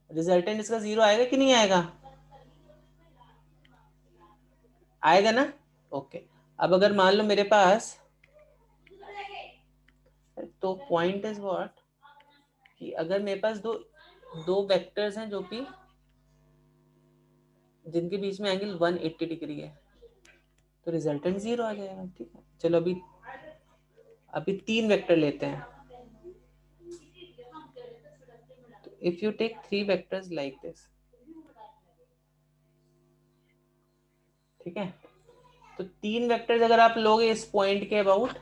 रिजल्टेंट इसका जीरो आएगा कि नहीं आएगा? आएगा ना? ओके। अब अगर मान लो मेरे पास, तो पॉइंट इज व्हाट, कि अगर मेरे पास दो दो वेक्टर्स हैं जो कि जिनके बीच में एंगल 180 डिग्री है, तो रिजल्टेंट जीरो आ जाएगा, ठीक है। चलो अभी अभी तीन वेक्टर लेते हैं। तो if you take three vectors like this, ठीक है, तो तीन वेक्टर्स अगर आप लोगे इस पॉइंट के अबाउट,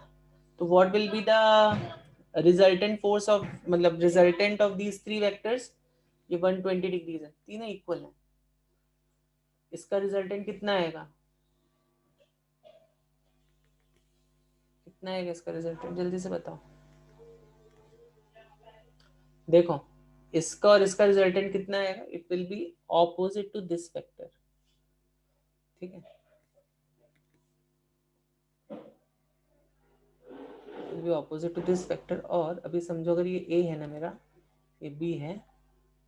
तो what will be the resultant force of, मतलब resultant of these three vectors? ये 120 डिग्रीज है, तीनों इक्वल है। इसका रिजल्टेंट कितना आएगा? कितना आएगा इसका रिजल्टेंट, जल्दी से बताओ। देखो, इसका और इसका रिजल्टेंट कितना आएगा? It will be opposite to this vector, ठीक है, will be opposite to this vector. और अभी समझो अगर ये ए है ना मेरा, ये बी है,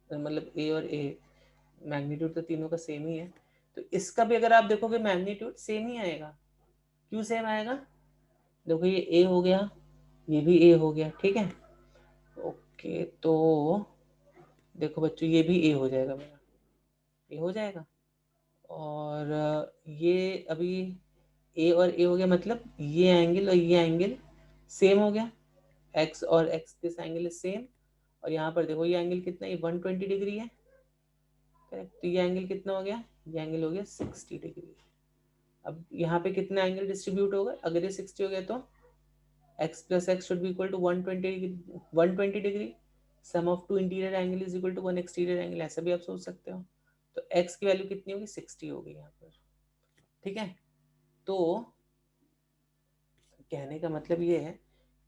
मतलब ए और ए मैग्नीट्यूड तो तीनों का सेम ही है, तो इसका भी अगर आप देखोगे मैग्नीट्यूड सेम ही आएगा। क्यों सेम आएगा? देखो ये ए हो गया, ये भी ए हो गया, ठीक है। ओके, तो देखो बच्चों, ये भी ए हो जाएगा मेरा, ए हो जाएगा। और ये अभी ए और ए हो गया, मतलब ये एंगल और ये एंगल सेम हो गया, एक्स और x, this angle is same. और यहाँ पर देखो ये एंगल कितना है, 120 डिग्री है, करेक्ट। तो ये एंगल कितना हो गया, ये एंगल हो गया 60 डिग्री। अब यहाँ पे कितना एंगल डिस्ट्रीब्यूट होगा? अगर ये 60 हो गया तो x plus X should be equal to 120 degree. Sum of two interior angle is equal to one exterior angle, ऐसा भी आप सोच सकते हो। तो x की वैल्यू कितनी होगी? 60 होगी यहाँ पर, ठीक है। तो कहने का मतलब ये है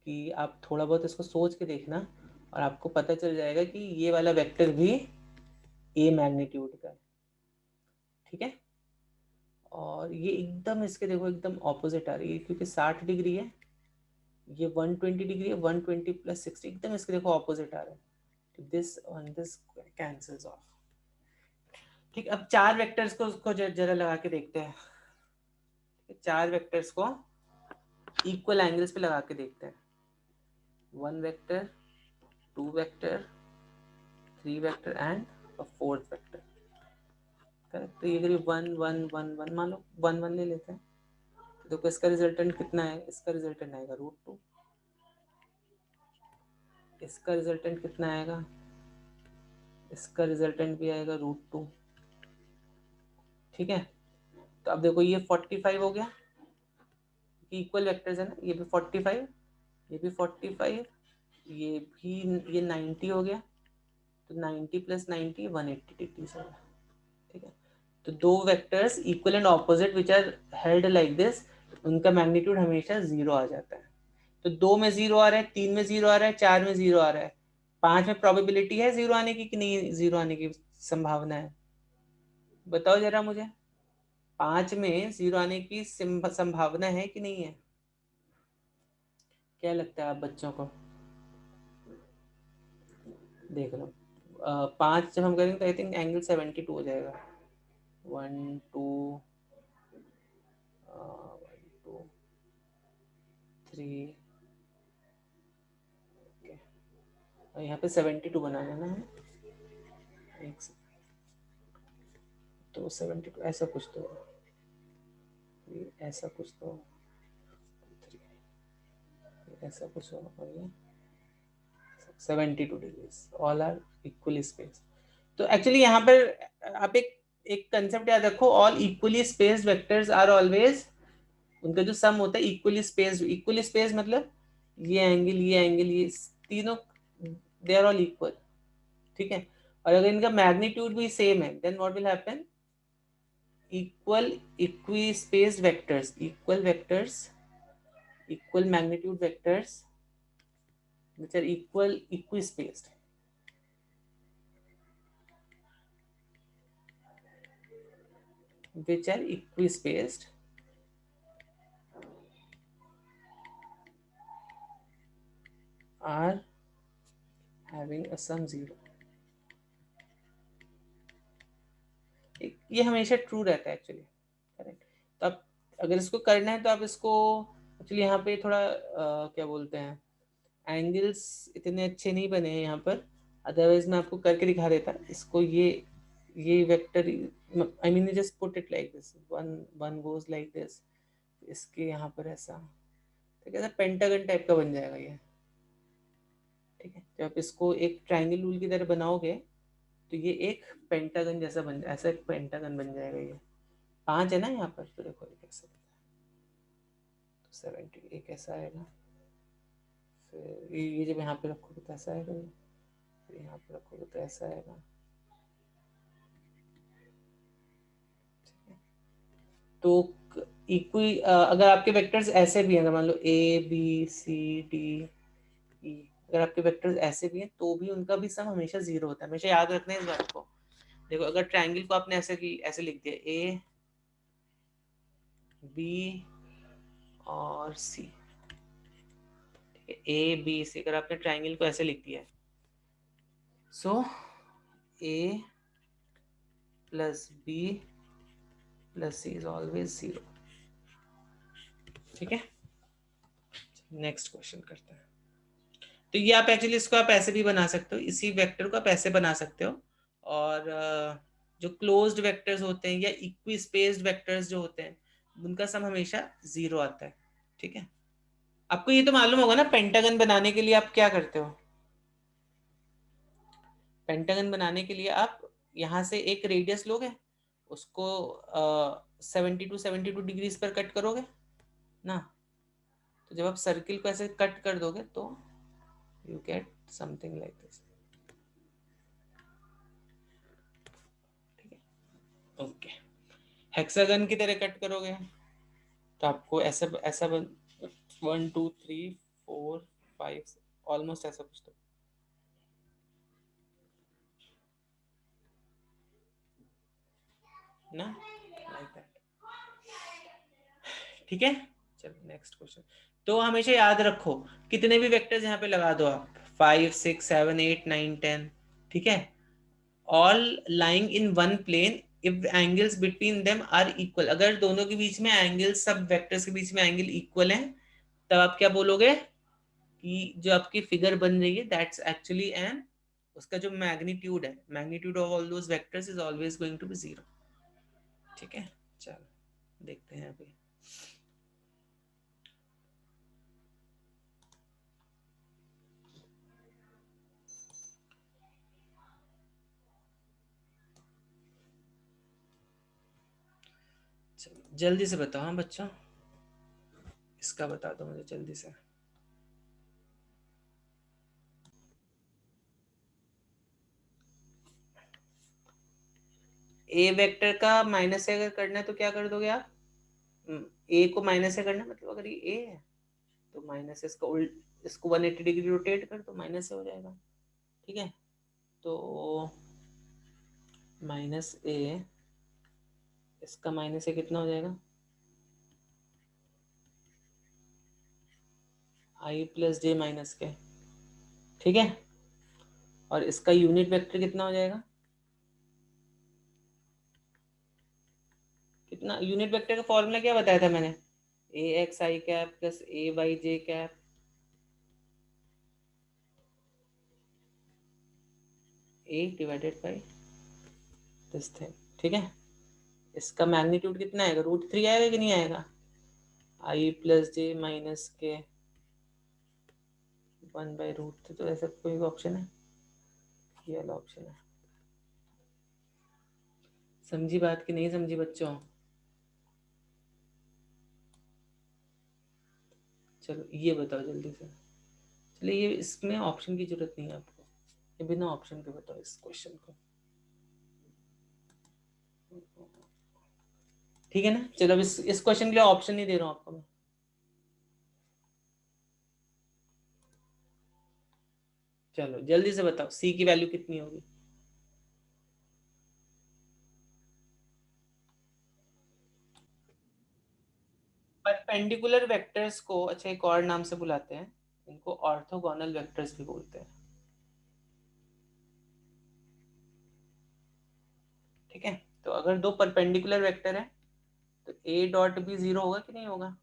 कि आप थोड़ा बहुत इसको सोच के देखना, और आपको पता चल जाएगा कि ये वाला वेक्टर भी ए मैग्नीट्यूड का है, ठीक है। और ये एकदम इसके देखो एकदम ऑपोजिट आ रही है, क्योंकि 60 डिग्री है, ये 120 डिग्री है, 120 प्लस 60 एकदम इसके देखो ऑपोजिट आ रहा है। This on this cancels of, ठीक। अब चार वेक्टर्स को जरा लगा के देखते हैं, चार वेक्टर्स को इक्वल एंगल्स पे लगा के देखते हैं। One vector, two vector, three vector and fourth vector, correct. तो ये करीब वन वन वन वन, मान लो वन वन ले लेते हैं। तो देखो इसका रिजल्टेंट कितना है, इसका रिजल्टेंट आएगा √2। इसका रिजल्टेंट कितना आएगा? इसका रिजल्टेंट भी आएगा √2, ठीक है। तो अब देखो ये 45 हो गया, इक्वल वेक्टर्स है ना, ये भी 45, ये भी 45, ये भी, ये 90 हो गया, तो 90 प्लस 90 180 डिग्री हो गया, ठीक है। तो दो vectors equal and opposite which are held like this, उनका मैग्नीट्यूड हमेशा जीरो आ जाता है। तो दो में जीरो आ रहा है, तीन में जीरो आ रहा है, चार में जीरो आ रहा है, पांच में प्रोबेबिलिटी है जीरो आने की कि नहीं, जीरो आने की संभावना है? बताओ जरा मुझे, पांच में जीरो आने की संभावना है कि नहीं है? क्या लगता है आप बच्चों को? देख लो, पांच जब हम करेंगे तो आई थिंक एंगल 72 हो जाएगा। One two, one two three, और यहाँ पे 72 बना लेना है, एक तो 72 ऐसा कुछ तो, ऐसा कुछ तो, ऐसा कुछ हो, और ये 72 degrees, all are equally space. तो एक्चुअली यहाँ पर आप एक एक कंसेप्ट याद रखो, all equally spaced vectors are always, उनका जो सम होता है इक्वली स्पेस्ड, इक्वली स्पेस मतलब ये एंगल ये तीनों दे आर ऑल इक्वल, ठीक है। और अगर इनका मैग्नीट्यूड भी सेम है then what will happen, equal equispaced vectors, equal vectors, equal magnitude vectors which are equal equispaced, which are equispaced are having a sum 0। ये हमेशा ट्रू रहता है एक्चुअली, करेक्ट। तो अब अगर इसको करना है तो आप इसको एक्चुअली यहाँ पे थोड़ा क्या बोलते हैं, एंगल्स इतने अच्छे नहीं बने हैं यहाँ पर, अदरवाइज मैं आपको करके दिखा देता इसको। ये vector, I mean just put it like this, one one goes like this, इसके यहाँ पर ऐसा, तो कैसा पेंटागन टाइप का बन जाएगा ये, ठीक है। जब आप इसको एक ट्रायंगल रूल की तरह बनाओगे तो ये एक पेंटागन जैसा बन जाए, ऐसा एक पेंटागन बन जाएगा ये। 5 है ना यहाँ पर, तो देखो ये कैसे, तो 70 एक ऐसा आएगा, फिर ये जब यहाँ पे रखोगे तो ऐसा आएगा, ये फिर यहाँ पे रखोगे तो ऐसा आएगा, ठीक है। तो इक्वी अगर आपके वेक्टर्स ऐसे भी हैं, अगर मान लो ए बी सी डी ई, अगर आपके वेक्टर्स ऐसे भी हैं तो भी उनका भी सम हमेशा 0 होता है, हमेशा याद रखना है इस बात को। देखो अगर ट्रायंगल को आपने ऐसे लिख दिया ए बी और सी, ठीक है, ए बी सी, अगर आपने ट्रायंगल को ऐसे लिख दिया है, so A plus B plus C is always 0, ठीक है। नेक्स्ट क्वेश्चन करते हैं। तो ये आप एक्चुअली इसको आप ऐसे भी बना सकते हो, इसी वेक्टर को आप ऐसे बना सकते हो, और जो क्लोज्ड वेक्टर्स होते हैं या इक्वी स्पेस्ड वेक्टर्स जो होते हैं उनका सम हमेशा 0 आता है, ठीक है। आपको ये तो मालूम होगा ना, पेंटागन बनाने के लिए आप क्या करते हो, पेंटागन बनाने के लिए आप यहाँ से एक रेडियस लोगे, उसको 72 पर कट करोगे ना, तो जब आप सर्किल को ऐसे कट कर दोगे तो you get something like this, ठीक है। ओके, हेक्सागन की तरह कट करोगे तो आपको ऐसा ऐसा 1 2 3 4 5 ऑलमोस्ट ऐसा कुछ, तो ना लाइक दैट, ठीक है। चलो नेक्स्ट क्वेश्चन। तो हमेशा याद रखो कितने भी वेक्टर्स यहाँ पे लगा दो आप, 5 6 7 8 9 10, ठीक है, all lying in one plane if angles between them are equal, अगर दोनों के बीच में एंगल, सब वेक्टर्स के बीच में एंगल इक्वल है, तब आप क्या बोलोगे कि जो आपकी फिगर बन रही है दैट्स एक्चुअली एन, उसका जो मैग्नीट्यूड है, magnitude of all those vectors is always going to be 0, ठीक है। चलो देखते हैं अभी। चलो जल्दी से बताओ, हाँ बच्चों, इसका बता दो मुझे जल्दी से। ए वेक्टर का माइनस से अगर करना है तो क्या कर दोगे आप, ए को माइनस से करना मतलब अगर ये ए है तो माइनस से इसका उल्ट, इसको 180 डिग्री रोटेट कर तो माइनस से हो जाएगा, ठीक है। तो माइनस ए, इसका माइनस से कितना हो जाएगा, आई प्लस जे माइनस के, ठीक है। और इसका यूनिट वेक्टर कितना हो जाएगा, कितना, यूनिट वेक्टर का फॉर्मूला क्या बताया था मैंने, A X I cap plus A Y J cap, A divided by this thing, ठीक है। इसका मैग्नीट्यूड कितना आएगा, √3 आएगा कि नहीं आएगा, आई प्लस जे माइनस के 1/√3, तो ऐसा कोई ऑप्शन है, ये वाला ऑप्शन है। समझी बात कि नहीं समझी बच्चों? चलो ये बताओ जल्दी से। चलिए ये इसमें ऑप्शन की जरूरत नहीं है आपको, ये बिना ऑप्शन के बताओ इस क्वेश्चन को। ठीक है ना? चलो अब इस क्वेश्चन के लिए ऑप्शन नहीं दे रहा हूं आपको मैं। चलो जल्दी से बताओ सी की वैल्यू कितनी होगी? परपेंडिकुलर वेक्टर्स को अच्छा एक और नाम से बुलाते हैं, इनको ऑर्थोगोनल वेक्टर्स भी बोलते हैं। ठीक है, तो अगर दो परपेंडिकुलर वेक्टर है तो ए डॉट बी जीरो होगा कि नहीं होगा?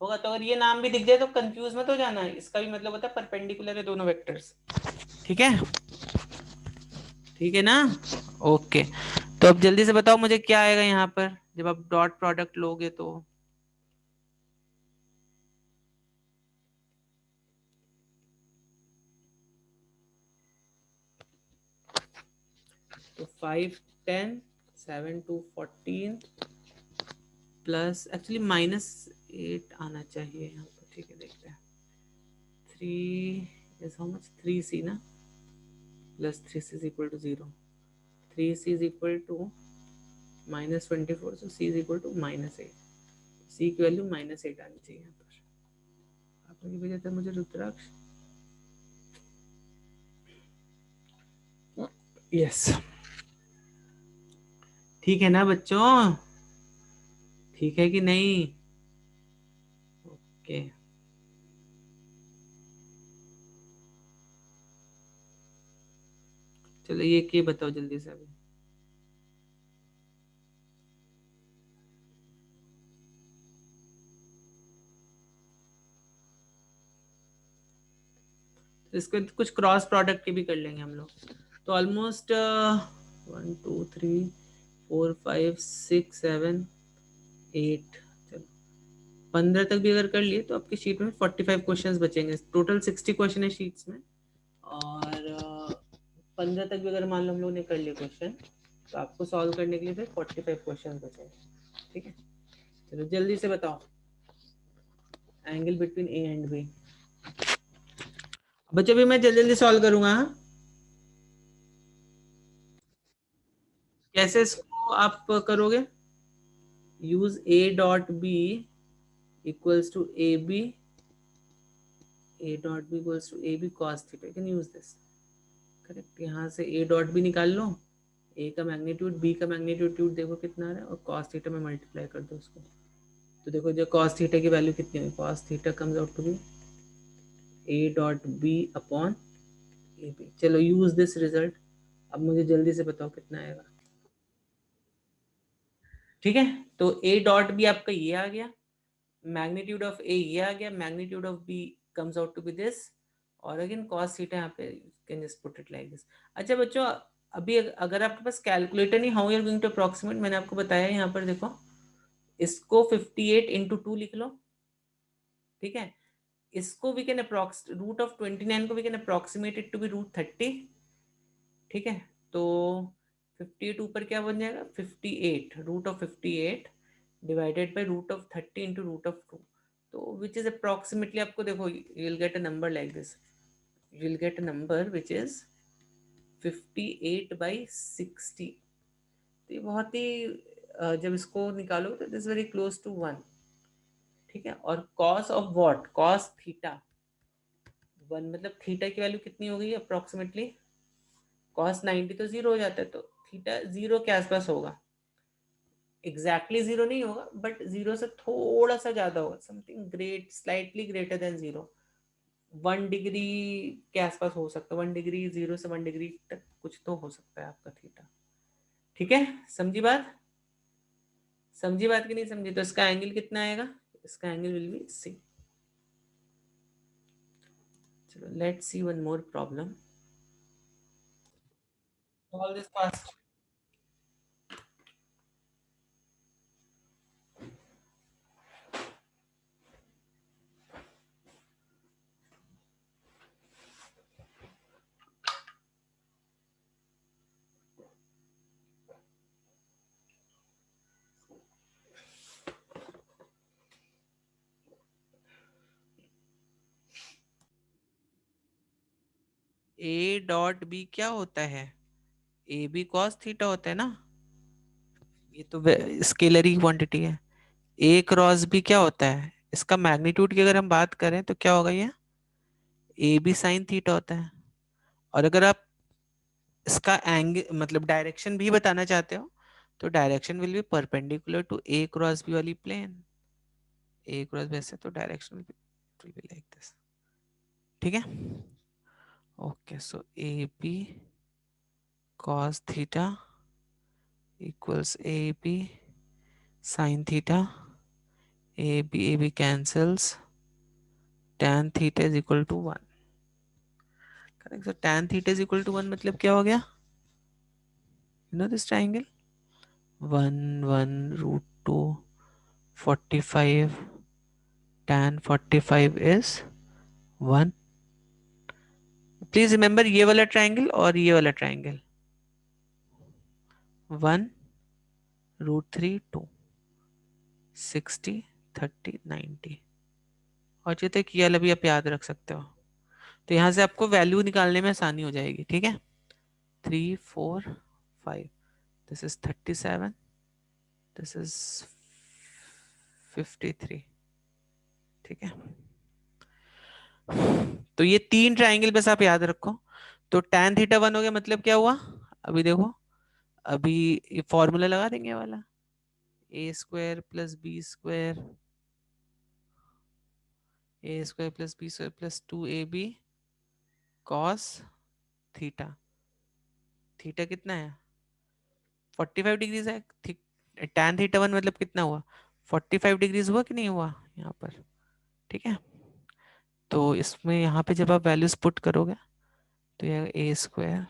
होगा। तो अगर ये नाम भी दिख जाए तो कंफ्यूज मत हो जाना, इसका भी मतलब होता है परपेंडिकुलर है दोनों वेक्टर्स। ठीक है, ठीक है ना? ओके, तो अब जल्दी से बताओ मुझे क्या आएगा यहाँ पर जब आप डॉट प्रोडक्ट लोगे तो? तो 5 10 7 2 14 प्लस एक्चुअली -8 आना चाहिए यहाँ पर। ठीक है, देखते हैं। 3 इज हाउ मच? 3c ना, plus 3c is equal to 0। 3c is equal to -24, so c is equal to -8। c की वैल्यू -8 आनी चाहिए यहाँ पर। आपने भेजा था मुझे रुद्राक्ष। यस, ठीक है ना बच्चों? ठीक है कि नहीं? ओके, चलो ये बताओ जल्दी से अभी। तो इसके कुछ क्रॉस प्रोडक्ट के भी कर लेंगे हम लोग। तो ऑलमोस्ट 1 2 3 4 5 6 7 8, चलो 15 तक भी अगर कर लिए तो आपकी शीट में 45 क्वेश्चंस बचेंगे। टोटल 60 क्वेश्चन है शीट्स में, और 15 तक भी अगर मान लो हम लोग ने कर लिए क्वेश्चन तो आपको सॉल्व करने के लिए फिर 45 क्वेश्चन बचेंगे। ठीक है, चलो जल्दी से बताओ angle between A and B. बच्चों भी मैं जल्दी जल्दी सॉल्व करूंगा, हाँ? कैसे इसको आप करोगे? Use A dot B equals to A B, A dot B equals to A B cos theta. Can use this. Correct, यहाँ से ए डॉट बी निकाल लो, ए का मैग्नीट्यूड बी का मैग्नीट्यूड देखो कितना आ रहा है, और कॉस थीटा में मल्टीप्लाई कर दो उसको। तो देखो जो कॉस थीटा की वैल्यू कितनी हुई, cos theta comes out to be A dot B upon A B. चलो यूज दिस रिजल्ट। अब मुझे जल्दी से बताओ कितना आएगा। ठीक है, तो ए डॉट बी आपका ये आ गया, मैग्नीट्यूड ऑफ ए ये आ गया, magnitude of B comes out to be this, और अगेन कॉस थीटा यहाँ पे can just put it like this. अच्छा बच्चों, अभी अगर आपके पास कैलकुलेटर नहीं, how you are going to approximate, मैंने आपको बताया यहाँ पर देखो, इसको 58 इंटू 2 लिख लो। ठीक है, इसको we can approx root of 29 को we can approximate it to be root 30। ठीक है, तो 58 ऊपर क्या बन जाएगा, 58 root of 58 divided by root of 30 into root of 2। तो विच इज अप्रोक्सीमेटली, आपको देखो you will get a number like this, you will get a number which is 58/60। तो ये बहुत ही जब इसको निकालो तो दिस वेरी क्लोज टू 1। ठीक है, और cos of what, cos theta 1, मतलब थीटा की वैल्यू कितनी हो गई अप्रोक्सीमेटली, कॉस 90 तो जीरो हो जाता है, तो थीटा जीरो के आसपास होगा। एग्जैक्टली जीरो नहीं होगा, बट जीरो से थोड़ा सा ज्यादा होगा, something great slightly greater than zero. 1 degree के आसपास हो सकता है, 1 डिग्री, 0 से 1 डिग्री तक कुछ तो हो सकता है आपका थीटा। ठीक है, समझी बात? समझी बात कि नहीं समझी? तो इसका एंगल कितना आएगा, इसका एंगल विल बी सी। चलो let's see one more problem, solve this fast. A dot B क्या होता है, ए बी कॉस थीटा होता है ना, ये तो स्केलरी क्वांटिटी है। ए क्रॉस बी क्या होता है, इसका मैग्नीट्यूड की अगर हम बात करें तो क्या होगा, ये ए बी साइन थीटा होता है। और अगर आप इसका एंगल मतलब डायरेक्शन भी बताना चाहते हो तो direction will be perpendicular to A cross B वाली प्लेन, ए क्रॉस बी ऐसे, तो direction will be like this. ठीक है, okay, so A B cos theta equals AB sin theta, AB cancels, tan theta is equal to 1। Correct, so tan theta is equal to 1 मतलब क्या हो गया, you know this triangle, 1 1 root 2 45, tan 45 is 1। Please remember ये वाला ट्राइंगल और ये वाला ट्राइंगल, 1 रूट 3 2 60 30 90, और जो तक ये वाला भी आप याद रख सकते हो, तो यहाँ से आपको वैल्यू निकालने में आसानी हो जाएगी। ठीक है, 3 4 5, दिस इज 37, दिस इज 53। ठीक है, तो ये तीन ट्राइंगल बस आप याद रखो। तो tan थीटा 1 हो गया मतलब क्या हुआ, अभी देखो, अभी ये फॉर्मूला लगा देंगे ये वाला, A square plus B square, A square plus B square plus 2ab cos theta. Theta कितना है, 45 डिग्रीज है। tan थीटा 1 मतलब कितना हुआ, 45 डिग्रीज हुआ कि नहीं हुआ यहाँ पर। ठीक है, तो इसमें यहाँ पे जब आप वैल्यूज पुट करोगे तो यह a square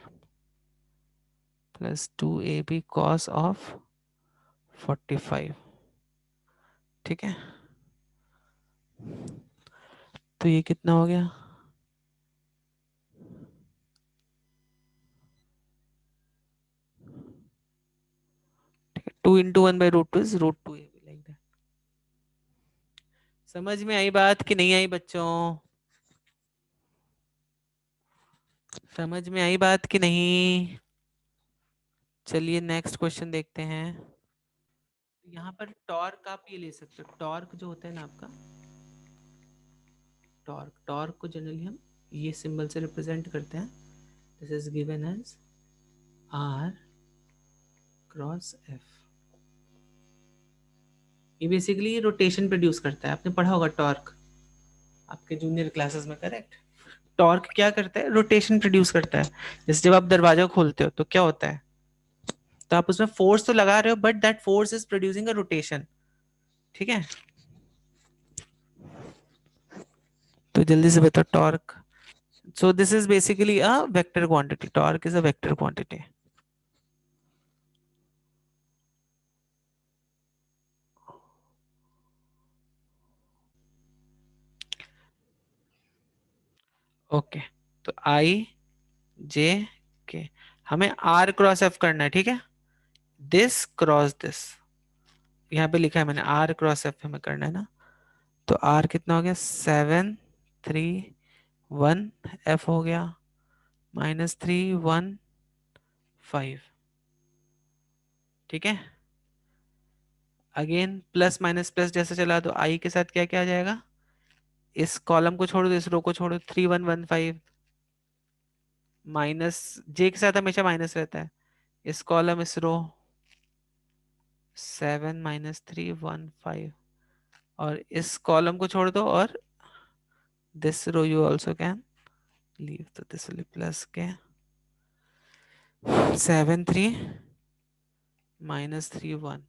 plus 2ab cos of 45। ठीक है, तो ये कितना हो गया, ठीक है, 2 into 1/√2 is √2ab, like that. समझ में आई बात कि नहीं आई बच्चों, समझ में आई बात कि नहीं। चलिए नेक्स्ट क्वेश्चन देखते हैं। यहाँ पर टॉर्क आप ये ले सकते हो, टॉर्क जो होता है ना आपका, टॉर्क, टॉर्क को जनरली हम ये सिंबल से रिप्रेजेंट करते हैं, this is given as R cross F. ये बेसिकली रोटेशन प्रोड्यूस करता है, आपने पढ़ा होगा टॉर्क आपके जूनियर क्लासेस में, करेक्ट। टॉर्क क्या करता है, रोटेशन प्रोड्यूस करता है। जैसे जब आप दरवाजा खोलते हो तो क्या होता है, तो आप उसमें फोर्स तो लगा रहे हो but that force is producing a rotation. ठीक है, तो जल्दी से बताओ torque. So this is basically a vector quantity. Torque is a vector quantity. Okay. तो I J K, हमें R क्रॉस F करना है। ठीक है, दिस क्रॉस दिस, यहाँ पे लिखा है मैंने R क्रॉस F हमें करना है ना। तो R कितना हो गया, 7 3 1, F हो गया -3 1 5। ठीक है, अगेन प्लस माइनस प्लस जैसे चला, तो I के साथ क्या क्या आ जाएगा, इस कॉलम को छोड़ो, इस रो को छोड़ो, 3 1 1 5, माइनस जे के साथ हमेशा माइनस रहता है, इस कॉलम इस रो 7 -3 1 5, और इस कॉलम को छोड़ दो, और this row you also can leave, तो दिस विल प्लस के 7 3 -3 1,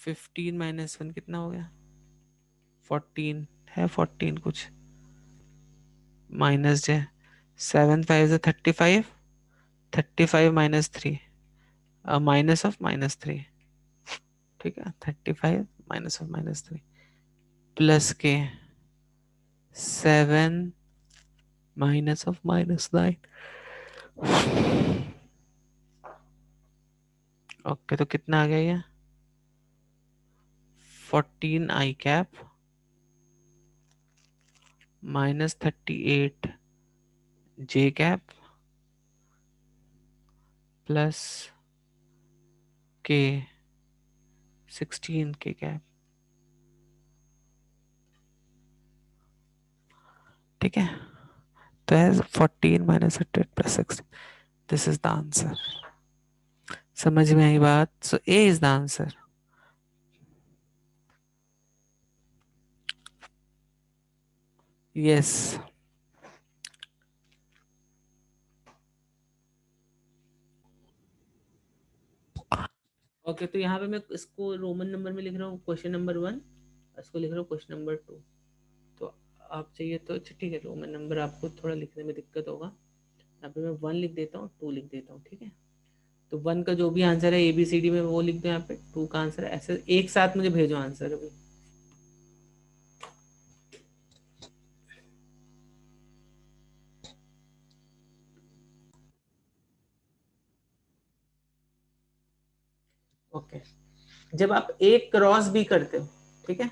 15 - 1 कितना हो गया, 14 है, 14 कुछ, माइनस जे 7 5 35, 35 - 3, -3। ठीक है, 35 -3 प्लस के 7 - -9। ओके, तो कितना आ गया ये, 14 I cap -38 j cap plus k 16 k cap. ठीक है, तो है 14 -38 + 16। This is the answer. समझ में आई बात? So a is the answer. Yes. Okay, तो यहाँ पे मैं इसको रोमन नंबर में लिख रहा हूँ क्वेश्चन नंबर 1, इसको लिख रहा हूँ क्वेश्चन नंबर 2। तो आप चाहिए तो अच्छा ठीक है, रोमन नंबर आपको थोड़ा लिखने में दिक्कत होगा, यहाँ पे मैं 1 लिख देता हूँ, 2 लिख देता हूँ। ठीक है, तो 1 का जो भी आंसर है ABCD में वो लिख दो यहाँ पे, 2 का आंसर है, ऐसे एक साथ मुझे भेजो आंसर अभी। ओके, जब आप A क्रॉस B करते हो, ठीक है,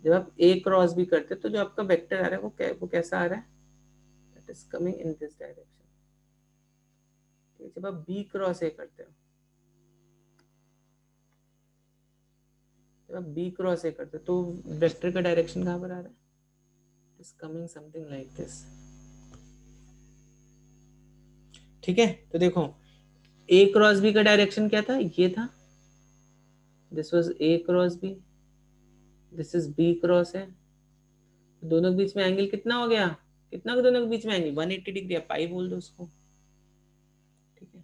जब आप A क्रॉस B करते हो तो जो आपका वेक्टर आ रहा है वो कैसा आ रहा है? That is coming in this direction. जब आप B क्रॉस A करते हो, जब आप B क्रॉस A करते हो तो वेक्टर का डायरेक्शन कहाँ पर आ रहा है? It is coming something like this. ठीक है, तो देखो A क्रॉस B का डायरेक्शन क्या था? ये था, this was A cross B, this is B cross A। दोनों के बीच में एंगल कितना हो गया? कितना दोनों के बीच में एंगल? 180 डिग्री। पाई बोल दो उसको। ठीक है,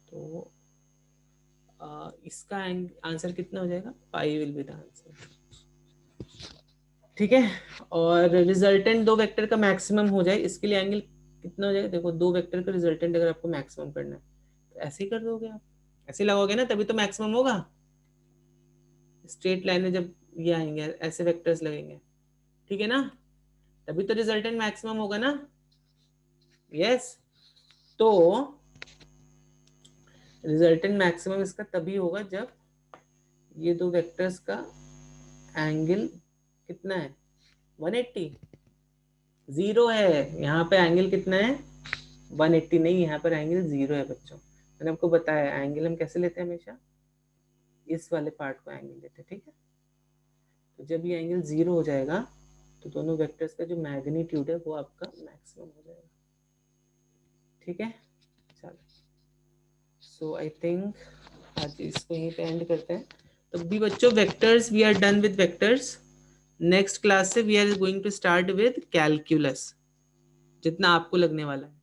तो इसका आंसर कितना हो जाएगा? पाई विल बी द आंसर। ठीक है, और रिजल्टेंट दो वेक्टर का मैक्सिमम हो जाए इसके लिए एंगल कितना हो जाएगा? देखो, दो वेक्टर का रिजल्टेंट अगर आपको मैक्सिमम करना है तो ऐसे ही कर दोगे आप, ऐसे लगाओगे ना, तभी तो मैक्सिमम होगा। स्ट्रेट लाइन में जब ये आएंगे ऐसे वेक्टर्स लगेंगे, ठीक है ना, तभी तो रिजल्टेंट मैक्सिमम होगा ना। यस, तो रिजल्टेंट मैक्सिमम इसका तभी होगा जब ये दो वेक्टर्स का एंगल कितना है? 180। जीरो है यहाँ पे, एंगल कितना है? 180 नहीं, यहाँ पर एंगल 0 है बच्चों। मैंने आपको बताया एंगल हम कैसे लेते हैं, हमेशा इस वाले पार्ट को एंगल लेते हैं। ठीक है, तो जब ये एंगल 0 हो जाएगा तो दोनों वेक्टर्स का जो मैग्नीट्यूड है वो आपका मैक्सिमम हो जाएगा। ठीक है, चलो, सो आई थिंक आज इसको यहीं पे एंड करते हैं। तो भी बच्चों vectors we are done with vectors. Next class से we are going to start with calculus, जितना आपको लगने वाला है।